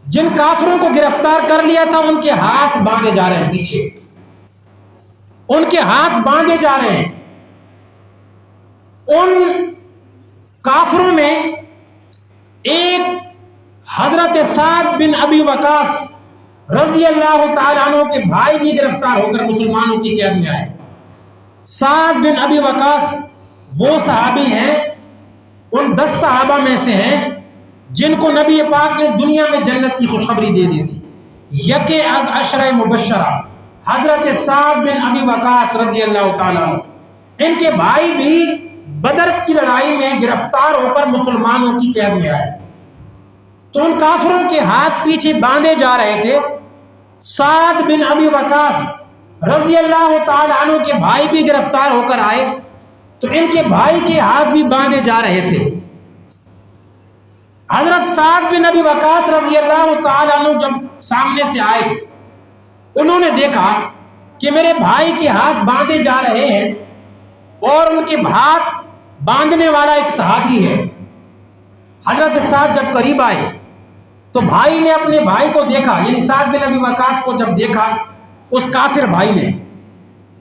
جن کافروں کو گرفتار کر لیا تھا ان کے ہاتھ باندھے جا رہے ہیں پیچھے، ان کے ہاتھ باندھے جا رہے ہیں. ان کافروں میں ایک حضرت سعد بن ابی وقاص رضی اللہ تعالیٰ عنہ کے بھائی بھی گرفتار ہو کر مسلمانوں کی قید میں آئے. سعد بن ابی وقاص وہ صحابی ہیں، ان 10 صحابہ میں سے ہیں جن کو نبی پاک نے دنیا میں جنت کی خوشخبری دے دی تھی. یکے از عشرہ مبشرہ حضرت سعد بن ابی وقاص رضی اللہ تعالیٰ عنہ. ان کے بھائی بھی بدر کی لڑائی میں گرفتار ہو کر مسلمانوں کی قید میں آئے. تو ان کافروں کے ہاتھ پیچھے باندھے جا رہے تھے. سعد بن ابی وقاص رضی اللہ تعالیٰ عنہ کے بھائی بھی گرفتار ہو کر آئے تو ان کے بھائی کے ہاتھ بھی باندھے جا رہے تھے. حضرت سعد بن ابی وقاص رضی اللہ تعالیٰ عنہ جب سامنے سے آئے، انہوں نے دیکھا کہ میرے بھائی کے ہاتھ باندھے جا رہے ہیں اور ان کے ہاتھ باندھنے والا ایک صحابی ہے. حضرت سعد جب قریب آئے تو بھائی نے اپنے بھائی کو دیکھا، یعنی سعد بن ابی وقاص کو جب دیکھا اس کافر بھائی نے،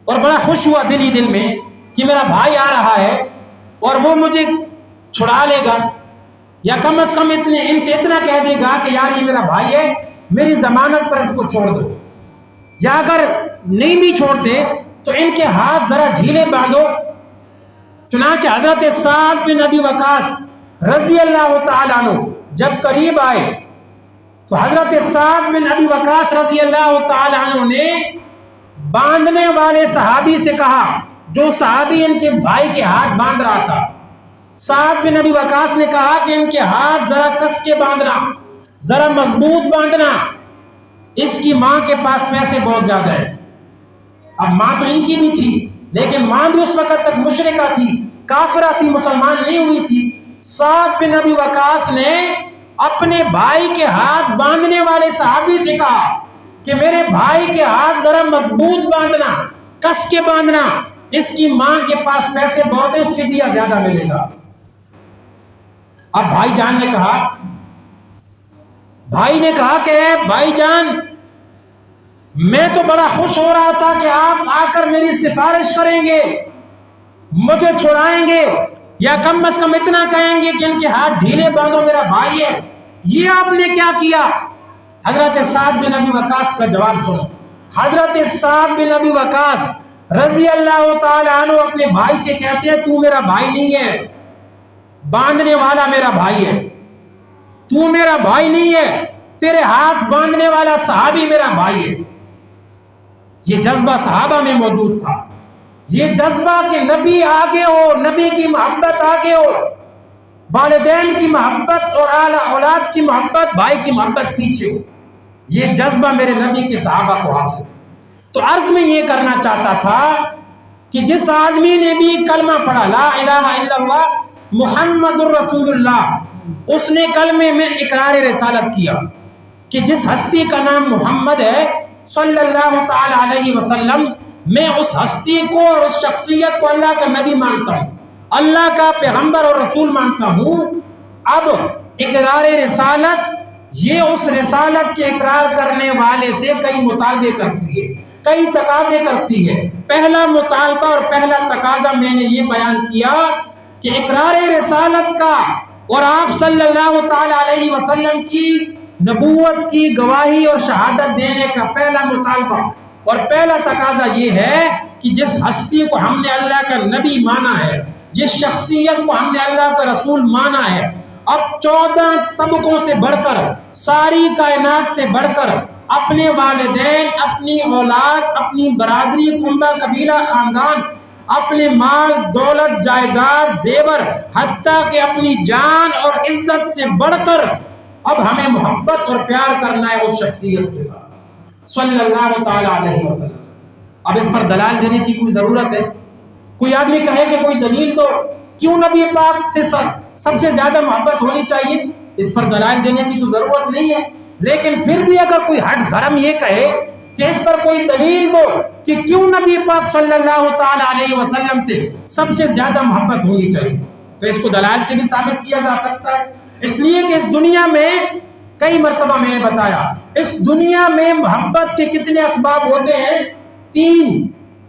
اور بڑا خوش ہوا دل ہی دل میں کہ میرا بھائی آ رہا ہے اور وہ مجھے چھڑا لے گا، یا کم از کم ان سے اتنا کہہ دے گا کہ یار یہ میرا بھائی ہے، میری ضمانت پر اس کو چھوڑ دو. یا اگر نہیں بھی چھوڑتے تو ان کے ہاتھ ذرا ڈھیلے باندھو. چنانچہ حضرت سعد بن ابی وقاص رضی اللہ تعالیٰ عنہ جب قریب آئے تو حضرت سعد بن ابی وقاص رضی اللہ تعالیٰ عنہ نے باندھنے والے صحابی سے کہا، جو صحابی ان کے بھائی کے ہاتھ باندھ رہا تھا، سعد بن ابی وقاص نے کہا کہ ان کے ہاتھ ذرا کس کے باندھنا، ذرا مضبوط باندھنا، اس کی ماں کے پاس پیسے بہت زیادہ ہے. اب ماں تو ان کی بھی تھی لیکن ماں بھی اس وقت تک مشرکہ تھی، کافرہ تھی، مسلمان نہیں ہوئی تھی. سعد بن ابی وقاص نے اپنے بھائی کے ہاتھ باندھنے والے صحابی سے کہا کہ میرے بھائی کے ہاتھ ذرا مضبوط باندھنا، کس کے باندھنا، اس کی ماں کے پاس پیسے بہت ہیں، فدیہ زیادہ ملے گا. اب بھائی جان نے کہا کہ بھائی جان میں تو بڑا خوش ہو رہا تھا کہ آپ آ کر میری سفارش کریں گے، مجھے چھڑائیں گے، یا کم از کم اتنا کہیں گے کہ ان کے ہاتھ ڈھیلے باندھو، میرا بھائی ہے. یہ آپ نے کیا کیا؟ حضرت سعد بن ابی وقاص کا جواب سنو. حضرت سعد بن ابی وقاص رضی اللہ تعالیٰ عنہ اپنے بھائی سے کہتے ہیں تو میرا بھائی نہیں ہے، باندھنے والا میرا بھائی ہے. تو میرا بھائی نہیں ہے، تیرے ہاتھ باندھنے والا صحابی میرا بھائی ہے. یہ جذبہ صحابہ میں موجود تھا، یہ جذبہ کہ نبی آگے ہو، نبی کی محبت آگے ہو، والدین کی محبت اور اعلیٰ اولاد کی محبت، بھائی کی محبت پیچھے ہو. یہ جذبہ میرے نبی کے صحابہ کو حاصل. تو عرض میں یہ کرنا چاہتا تھا کہ جس آدمی نے بھی کلمہ پڑھا لا الہ الا اللہ محمد الرسول اللہ، اس نے کلمے میں اقرار رسالت کیا کہ جس ہستی کا نام محمد ہے صلی اللہ تعالی علیہ وسلم، میں اس ہستی کو اور اس شخصیت کو اللہ کا نبی مانتا ہوں، اللہ کا پیغمبر اور رسول مانتا ہوں. اب اقرار رسالت یہ اس رسالت کے اقرار کرنے والے سے کئی مطالبے کرتی ہے، کئی تقاضے کرتی ہے. پہلا مطالبہ اور پہلا تقاضا میں نے یہ بیان کیا کہ اقرار رسالت کا اور آپ صلی اللہ تعالی علیہ وسلم کی نبوت کی گواہی اور شہادت دینے کا پہلا مطالبہ اور پہلا تقاضا یہ ہے کہ جس ہستی کو ہم نے اللہ کا نبی مانا ہے، جس شخصیت کو ہم نے اللہ کا رسول مانا ہے، اب 14 طبقوں سے بڑھ کر، ساری کائنات سے بڑھ کر، اپنے والدین، اپنی اولاد، اپنی برادری، کنبہ، قبیلہ، خاندان، اپنے مال، دولت، جائیداد، زیور، حتیٰ کہ اپنی جان اور عزت سے بڑھ کر اب ہمیں محبت اور پیار کرنا ہے اس شخصیت کے ساتھ صلی اللہ تعالی علیہ وسلم. اب اس پر دلائل دینے کی کوئی ضرورت ہے؟ کوئی آدمی کہے کہ کوئی دلیل دو، کیوں نبی پاک سے سب سے زیادہ محبت ہونی چاہیے؟ اس پر دلائل دینے کی تو ضرورت نہیں ہے. لیکن پھر بھی اگر کوئی ہٹ دھرم یہ کہے کہ اس پر کوئی دلیل دو کہ کیوں نبی پاک صلی اللہ تعالی علیہ وسلم سے سب سے زیادہ محبت ہونی چاہیے، تو اس کو دلائل سے بھی ثابت کیا جا سکتا ہے۔ اس لیے کہ اس دنیا میں کئی مرتبہ میں نے بتایا، اس دنیا میں محبت کے کتنے اسباب ہوتے ہیں؟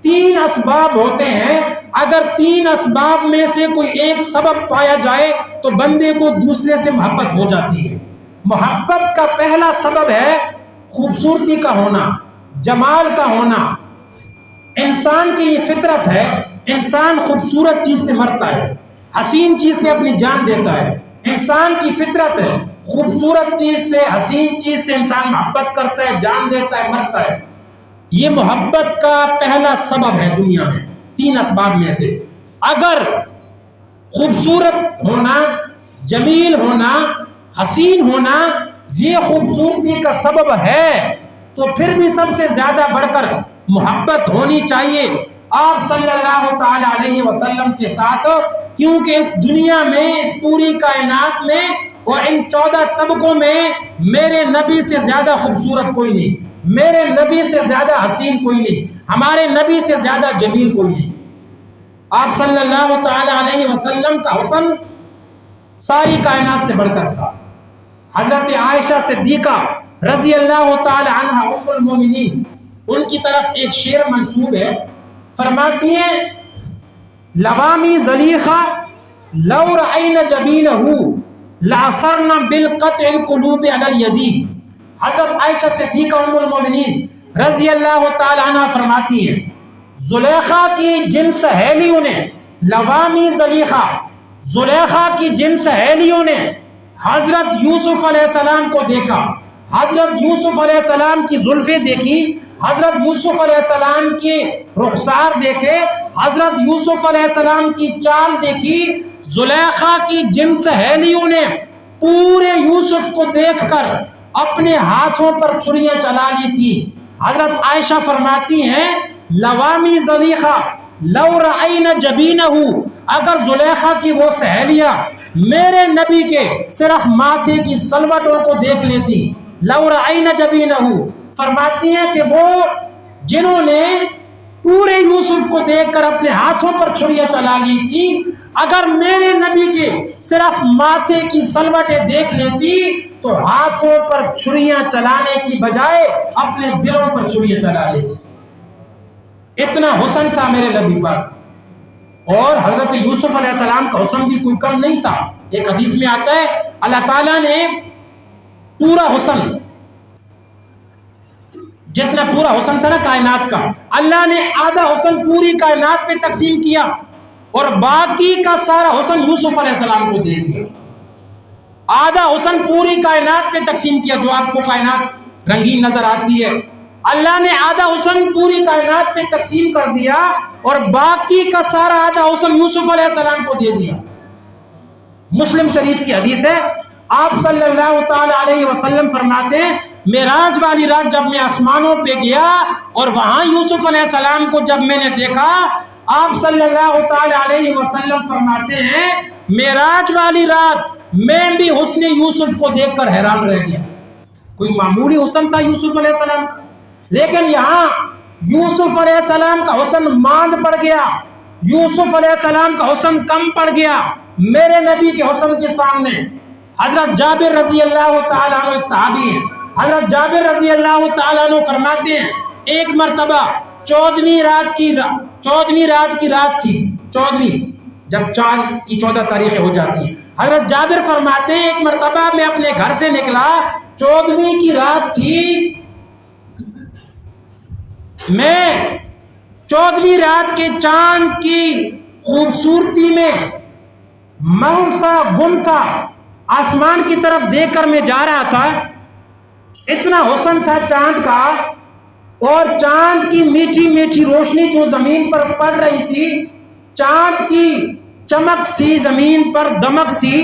تین اسباب ہوتے ہیں۔ اگر تین اسباب میں سے کوئی ایک سبب پایا جائے تو بندے کو دوسرے سے محبت ہو جاتی ہے۔ محبت کا پہلا سبب ہے خوبصورتی کا ہونا، جمال کا ہونا۔ انسان کی یہ فطرت ہے، انسان خوبصورت چیز سے مرتا ہے، حسین چیز سے اپنی جان دیتا ہے۔ انسان کی فطرت ہے، خوبصورت چیز سے، حسین چیز سے انسان محبت کرتا ہے، جان دیتا ہے، مرتا ہے۔ یہ محبت کا پہلا سبب ہے دنیا میں، تین اسباب میں سے۔ اگر خوبصورت ہونا، جمیل ہونا، حسین ہونا یہ خوبصورتی کا سبب ہے تو پھر بھی سب سے زیادہ بڑھ کر محبت ہونی چاہیے آپ صلی اللہ تعالی علیہ وسلم کے ساتھ، کیونکہ اس دنیا میں، اس پوری کائنات میں اور ان 14 طبقوں میں میرے نبی سے زیادہ خوبصورت کوئی نہیں، میرے نبی سے زیادہ حسین کوئی نہیں، ہمارے نبی سے زیادہ جمیل کوئی نہیں۔ آپ صلی اللہ تعالی علیہ وسلم کا حسن ساری کائنات سے بڑھ کر تھا۔ حضرت عائشہ صدیقہ رضی اللہ تعالی عنہ ام المومنین، ان کی طرف ایک شعر منسوب ہے، فرماتی ہیں لوامی زلیخہ لو رأینا جبینہ لعثرنا بالقطع القلوب علی الید۔ حضرت عائشہ صدیقہ ام المومنین رضی اللہ تعالی عنہ فرماتی ہیں زلیخہ کی جن سہیلیوں نے، لوامی زلیخہ، زلیخہ کی جن سہیلیوں نے حضرت یوسف علیہ السلام کو دیکھا، حضرت یوسف علیہ السلام کی زلفیں دیکھی، حضرت یوسف علیہ السلام کے رخسار دیکھے، حضرت یوسف علیہ السلام کی چال دیکھی، زلیخا کی جن سہیلیوں نے پورے یوسف کو دیکھ کر اپنے ہاتھوں پر چھریاں چلا لی تھی۔ حضرت عائشہ فرماتی ہیں لوامی زلیخا لو رأینا جبینہ، اگر زلیخا کی وہ سہیلیاں میرے نبی کے صرف ماتھے کی سلوٹوں کو دیکھ لیتی، لو رأینا جبینہ، فرماتی ہیں کہ وہ جنہوں نے پورے یوسف کو دیکھ کر اپنے ہاتھوں پر چھریاں چلا لی تھی، اگر میرے نبی کے صرف ماتھے کی سلوٹیں دیکھ لیتی تو ہاتھوں پر چھریاں چلانے کی بجائے اپنے دلوں پر چھریاں چلا لیتی۔ اتنا حسن تھا میرے نبی پر۔ اور حضرت یوسف علیہ السلام کا حسن بھی کوئی کم نہیں تھا۔ ایک حدیث میں آتا ہے اللہ تعالیٰ نے پورا حسن، جتنا پورا حسن تھا نا کائنات کا، اللہ نے آدھا حسن پوری کائنات پہ تقسیم کیا اور باقی کا سارا حسن یوسف علیہ السلام کو دے دیا۔ آدھا حسن پوری کائنات پہ تقسیم کیا، جو آپ کو کائنات رنگین نظر آتی ہے، اللہ نے آدھا حسن پوری کائنات پہ تقسیم کر دیا اور باقی کا سارا آدھا حسن یوسف علیہ السلام کو دے دیا۔ مسلم شریف کی حدیث ہے، آپ صلی اللہ تعالی علیہ وسلم فرماتے ہیں معراج والی رات جب میں آسمانوں پہ گیا اور وہاں یوسف علیہ السلام کو جب میں نے دیکھا، آپ صلی اللہ تعالی علیہ وسلم فرماتے ہیں معراج والی رات میں بھی حسن یوسف کو دیکھ کر حیران رہ گیا۔ کوئی معمولی حسن تھا یوسف علیہ السلام کا، لیکن یہاں یوسف علیہ السلام کا حسن ماند پڑ گیا، یوسف علیہ السلام کا حسن کم پڑ گیا میرے نبی کے حسن کے سامنے۔ حضرت جابر رضی اللہ تعالیٰ عنہ ایک صحابی ہیں، حضرت جابر رضی اللہ تعالیٰ عنہ فرماتے ہیں ایک مرتبہ 14ویں رات کی رات تھی، 14ویں جب چاند کی 14 تاریخیں ہو جاتی ہیں، حضرت جابر فرماتے ہیں ایک مرتبہ میں اپنے گھر سے نکلا، 14ویں کی رات تھی، میں 14ویں رات کے چاند کی خوبصورتی میں محو تھا، گم تھا، آسمان کی طرف دیکھ کر میں جا رہا تھا، اتنا حسن تھا چاند کا، اور چاند کی میٹھی میٹھی روشنی جو زمین پر پڑ رہی تھی، چاند کی چمک تھی، زمین پر دمک تھی۔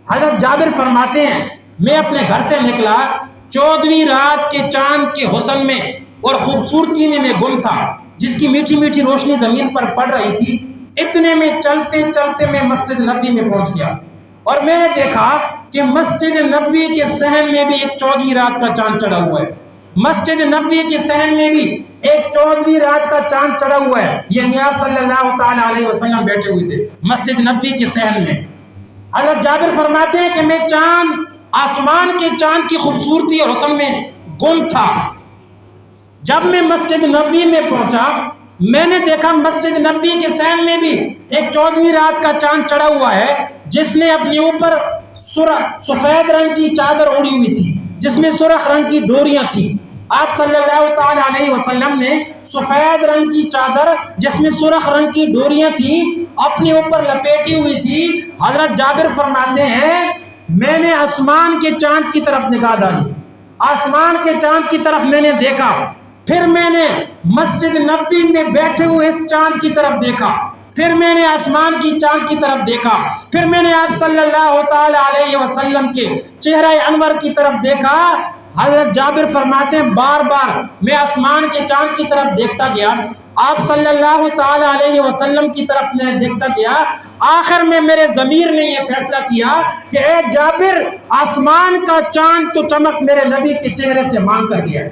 حضرت جابر فرماتے ہیں میں اپنے گھر سے نکلا، 14ویں رات کے چاند کے حسن میں اور خوبصورتی میں گم تھا، جس کی میٹھی میٹھی روشنی زمین پر پڑ رہی تھی۔ اتنے میں چلتے چلتے میں مسجد نبوی میں پہنچ گیا اور میں نے دیکھا کہ مسجد نبوی کے صحن میں بھی ایک 14ویں رات کا چاند چڑھا ہوا ہے، مسجد نبوی کے صحن میں بھی ایک 14ویں رات کا چاند چڑھا ہوا ہے. یہ آپ صلی اللہ تعالیٰ علیہ وسلم بیٹھے ہوئے تھے مسجد نبوی کے صحن میں. حضرت جابر فرماتے ہیں کہ میں آسمان کے چاند کی خوبصورتی اور حسن میں گم تھا. جب میں مسجد نبوی میں پہنچا میں نے دیکھا مسجد نبوی کے صحن میں بھی ایک 14ویں رات کا چاند چڑھا ہوا ہے جس نے اپنے اوپر سفید رنگ کی چادر اوڑھی ہوئی تھی جس میں سرخ رنگ کی ڈوریاں تھیں. آپ صلی اللہ تعالیٰ علیہ وسلم نے سفید رنگ کی چادر جس میں سرخ رنگ کی ڈوریاں تھیں اپنے اوپر لپیٹی ہوئی تھی. حضرت جابر فرماتے ہیں میں نے آسمان کے چاند کی طرف نگاہ ڈالی, آسمان کے چاند کی طرف میں نے دیکھا, پھر میں نے مسجد نبوی میں بیٹھے ہوئے اس چاند کی طرف دیکھا, پھر میں نے آسمان کی چاند کی طرف دیکھا, پھر میں نے آپ صلی اللہ تعالی علیہ وسلم کے چہرہ انور کی طرف دیکھا. حضرت جابر فرماتے ہیں بار بار میں آسمان کے چاند کی طرف دیکھتا گیا, آپ صلی اللہ تعالی علیہ وسلم کی طرف میں دیکھتا گیا. آخر میں میرے ضمیر نے یہ فیصلہ کیا کہ اے جابر آسمان کا چاند تو چمک میرے نبی کے چہرے سے مانگ کر گیا ہے.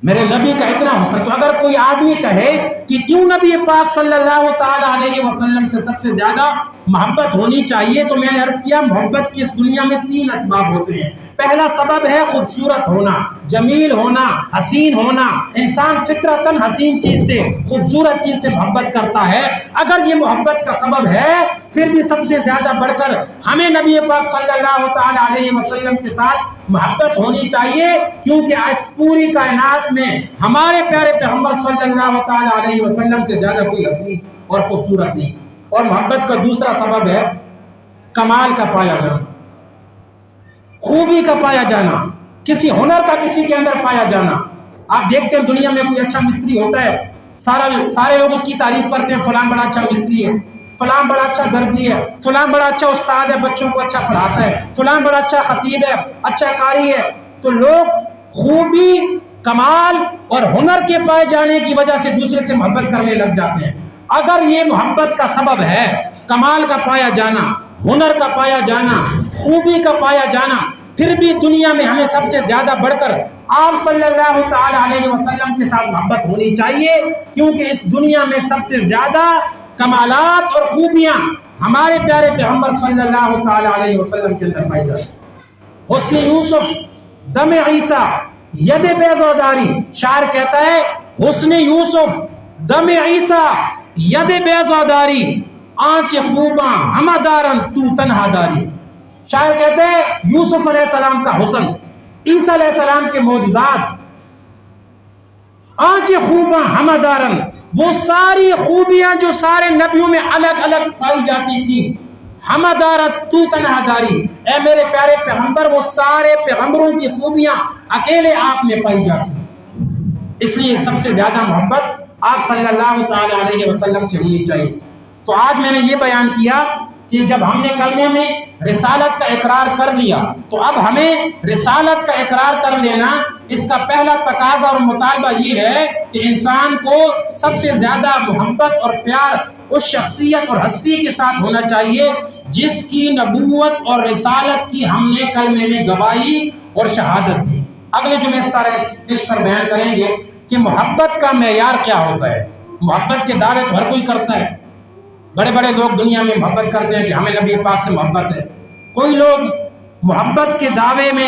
میرے نبی کا اتنا حسن, تو اگر کوئی آدمی کہے کہ کیوں نبی پاک صلی اللہ تعالی علیہ وسلم سے سب سے زیادہ محبت ہونی چاہیے, تو میں نے عرض کیا محبت کی اس دنیا میں 3 اسباب ہوتے ہیں. پہلا سبب ہے خوبصورت ہونا, جمیل ہونا, حسین ہونا. انسان فطرتاً حسین چیز سے, خوبصورت چیز سے محبت کرتا ہے. اگر یہ محبت کا سبب ہے پھر بھی سب سے زیادہ بڑھ کر ہمیں نبی پاک صلی اللہ تعالی علیہ وسلم کے ساتھ محبت ہونی چاہیے, کیونکہ اس پوری کائنات میں ہمارے پیارے پیغمبر صلی اللہ تعالی علیہ وسلم سے زیادہ کوئی حسین اور خوبصورت نہیں. اور محبت کا دوسرا سبب ہے کمال کا پایا جانا, خوبی کا پایا جانا, کسی ہنر کا کسی کے اندر پایا جانا. آپ دیکھتے ہیں دنیا میں کوئی اچھا مستری ہوتا ہے, سارے لوگ اس کی تعریف کرتے ہیں, فلاں بڑا اچھا مستری ہے, فلاں بڑا اچھا درزی ہے, فلاں بڑا اچھا استاد ہے, بچوں کو اچھا پڑھاتا ہے, فلاں بڑا اچھا خطیب ہے, اچھا قاری ہے. تو لوگ خوبی, کمال اور ہنر کے پائے جانے کی وجہ سے دوسرے سے محبت کرنے لگ جاتے ہیں. اگر یہ محبت کا سبب ہے کمال کا پایا جانا, ہنر کا پایا جانا, خوبی کا پایا جانا, پھر بھی دنیا میں ہمیں سب سے زیادہ بڑھ کر آپ صلی اللہ تعالی علیہ وسلم کے ساتھ محبت ہونی چاہیے, کیونکہ اس دنیا میں سب سے زیادہ کمالات اور خوبیاں ہمارے پیارے پیغمبر صلی اللہ تعالی علیہ وسلم کے اندر پائی جاتی. حسن یوسف دم عیسیٰ ید بیضاداری, شاعر کہتا ہے حسن یوسف دم عیسیٰ ید بیضاداری, آنچ خوباں ہمہ دارن تو تنہا داری. شاعر کہتے ہیں یوسف علیہ السلام کا حسن, عیسیٰ علیہ السلام کے معجزات, آنچ خوباں ہمہ دارن, وہ ساری خوبیاں جو سارے نبیوں میں الگ الگ پائی جاتی تھی, ہمہ دارت تو تنہا داری, اے میرے پیارے پیغمبر وہ سارے پیغمبروں کی خوبیاں اکیلے آپ میں پائی جاتی. اس لیے سب سے زیادہ محبت آپ صلی اللہ تعالی علیہ وسلم سے ہونی چاہیے. تو آج میں نے یہ بیان کیا کہ جب ہم نے کلمے میں رسالت کا اقرار کر لیا تو اب ہمیں رسالت کا اقرار کر لینا, اس کا پہلا تقاضا اور مطالبہ یہ ہے کہ انسان کو سب سے زیادہ محبت اور پیار اس شخصیت اور ہستی کے ساتھ ہونا چاہیے جس کی نبوت اور رسالت کی ہم نے کلمے میں گواہی اور شہادت دی. اگلے جمعے اس پر بیان کریں گے کہ محبت کا معیار کیا ہوتا ہے. محبت کے دعوے تو ہر کوئی کرتا ہے, بڑے بڑے لوگ دنیا میں محبت کرتے ہیں کہ ہمیں نبی پاک سے محبت ہے. کوئی لوگ محبت کے دعوے میں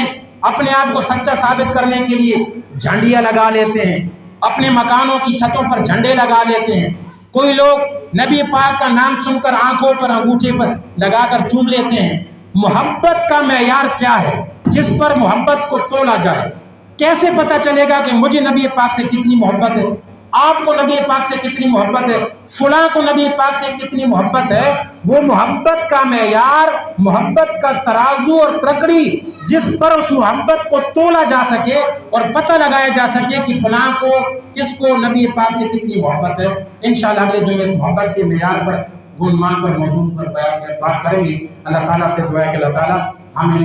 اپنے آپ کو سچا ثابت کرنے کے لیے جھنڈیاں لگا لیتے ہیں, اپنے مکانوں کی چھتوں پر جھنڈے لگا لیتے ہیں. کوئی لوگ نبی پاک کا نام سن کر آنکھوں پر انگوٹھے پر لگا کر چوم لیتے ہیں. محبت کا معیار کیا ہے جس پر محبت کو تولا جائے؟ کیسے پتہ چلے گا کہ مجھے نبی پاک سے کتنی محبت ہے, آپ کو نبی پاک سے کتنی محبت ہے, فلاں کو نبی پاک سے کتنی محبت ہے؟ وہ محبت کا معیار, محبت کا ترازو اور ترکڑی جس پر اس محبت کو تولا جا سکے اور پتہ لگایا جا سکے کہ فلاں کو کس کو نبی پاک سے کتنی محبت ہے. انشاءاللہ اگلے جو اس محبت کے معیار پر گنمان پر موضوع پر بات کریں گے. اللہ تعالیٰ سے دعا ہے کہ اللہ تعالیٰ ہمیں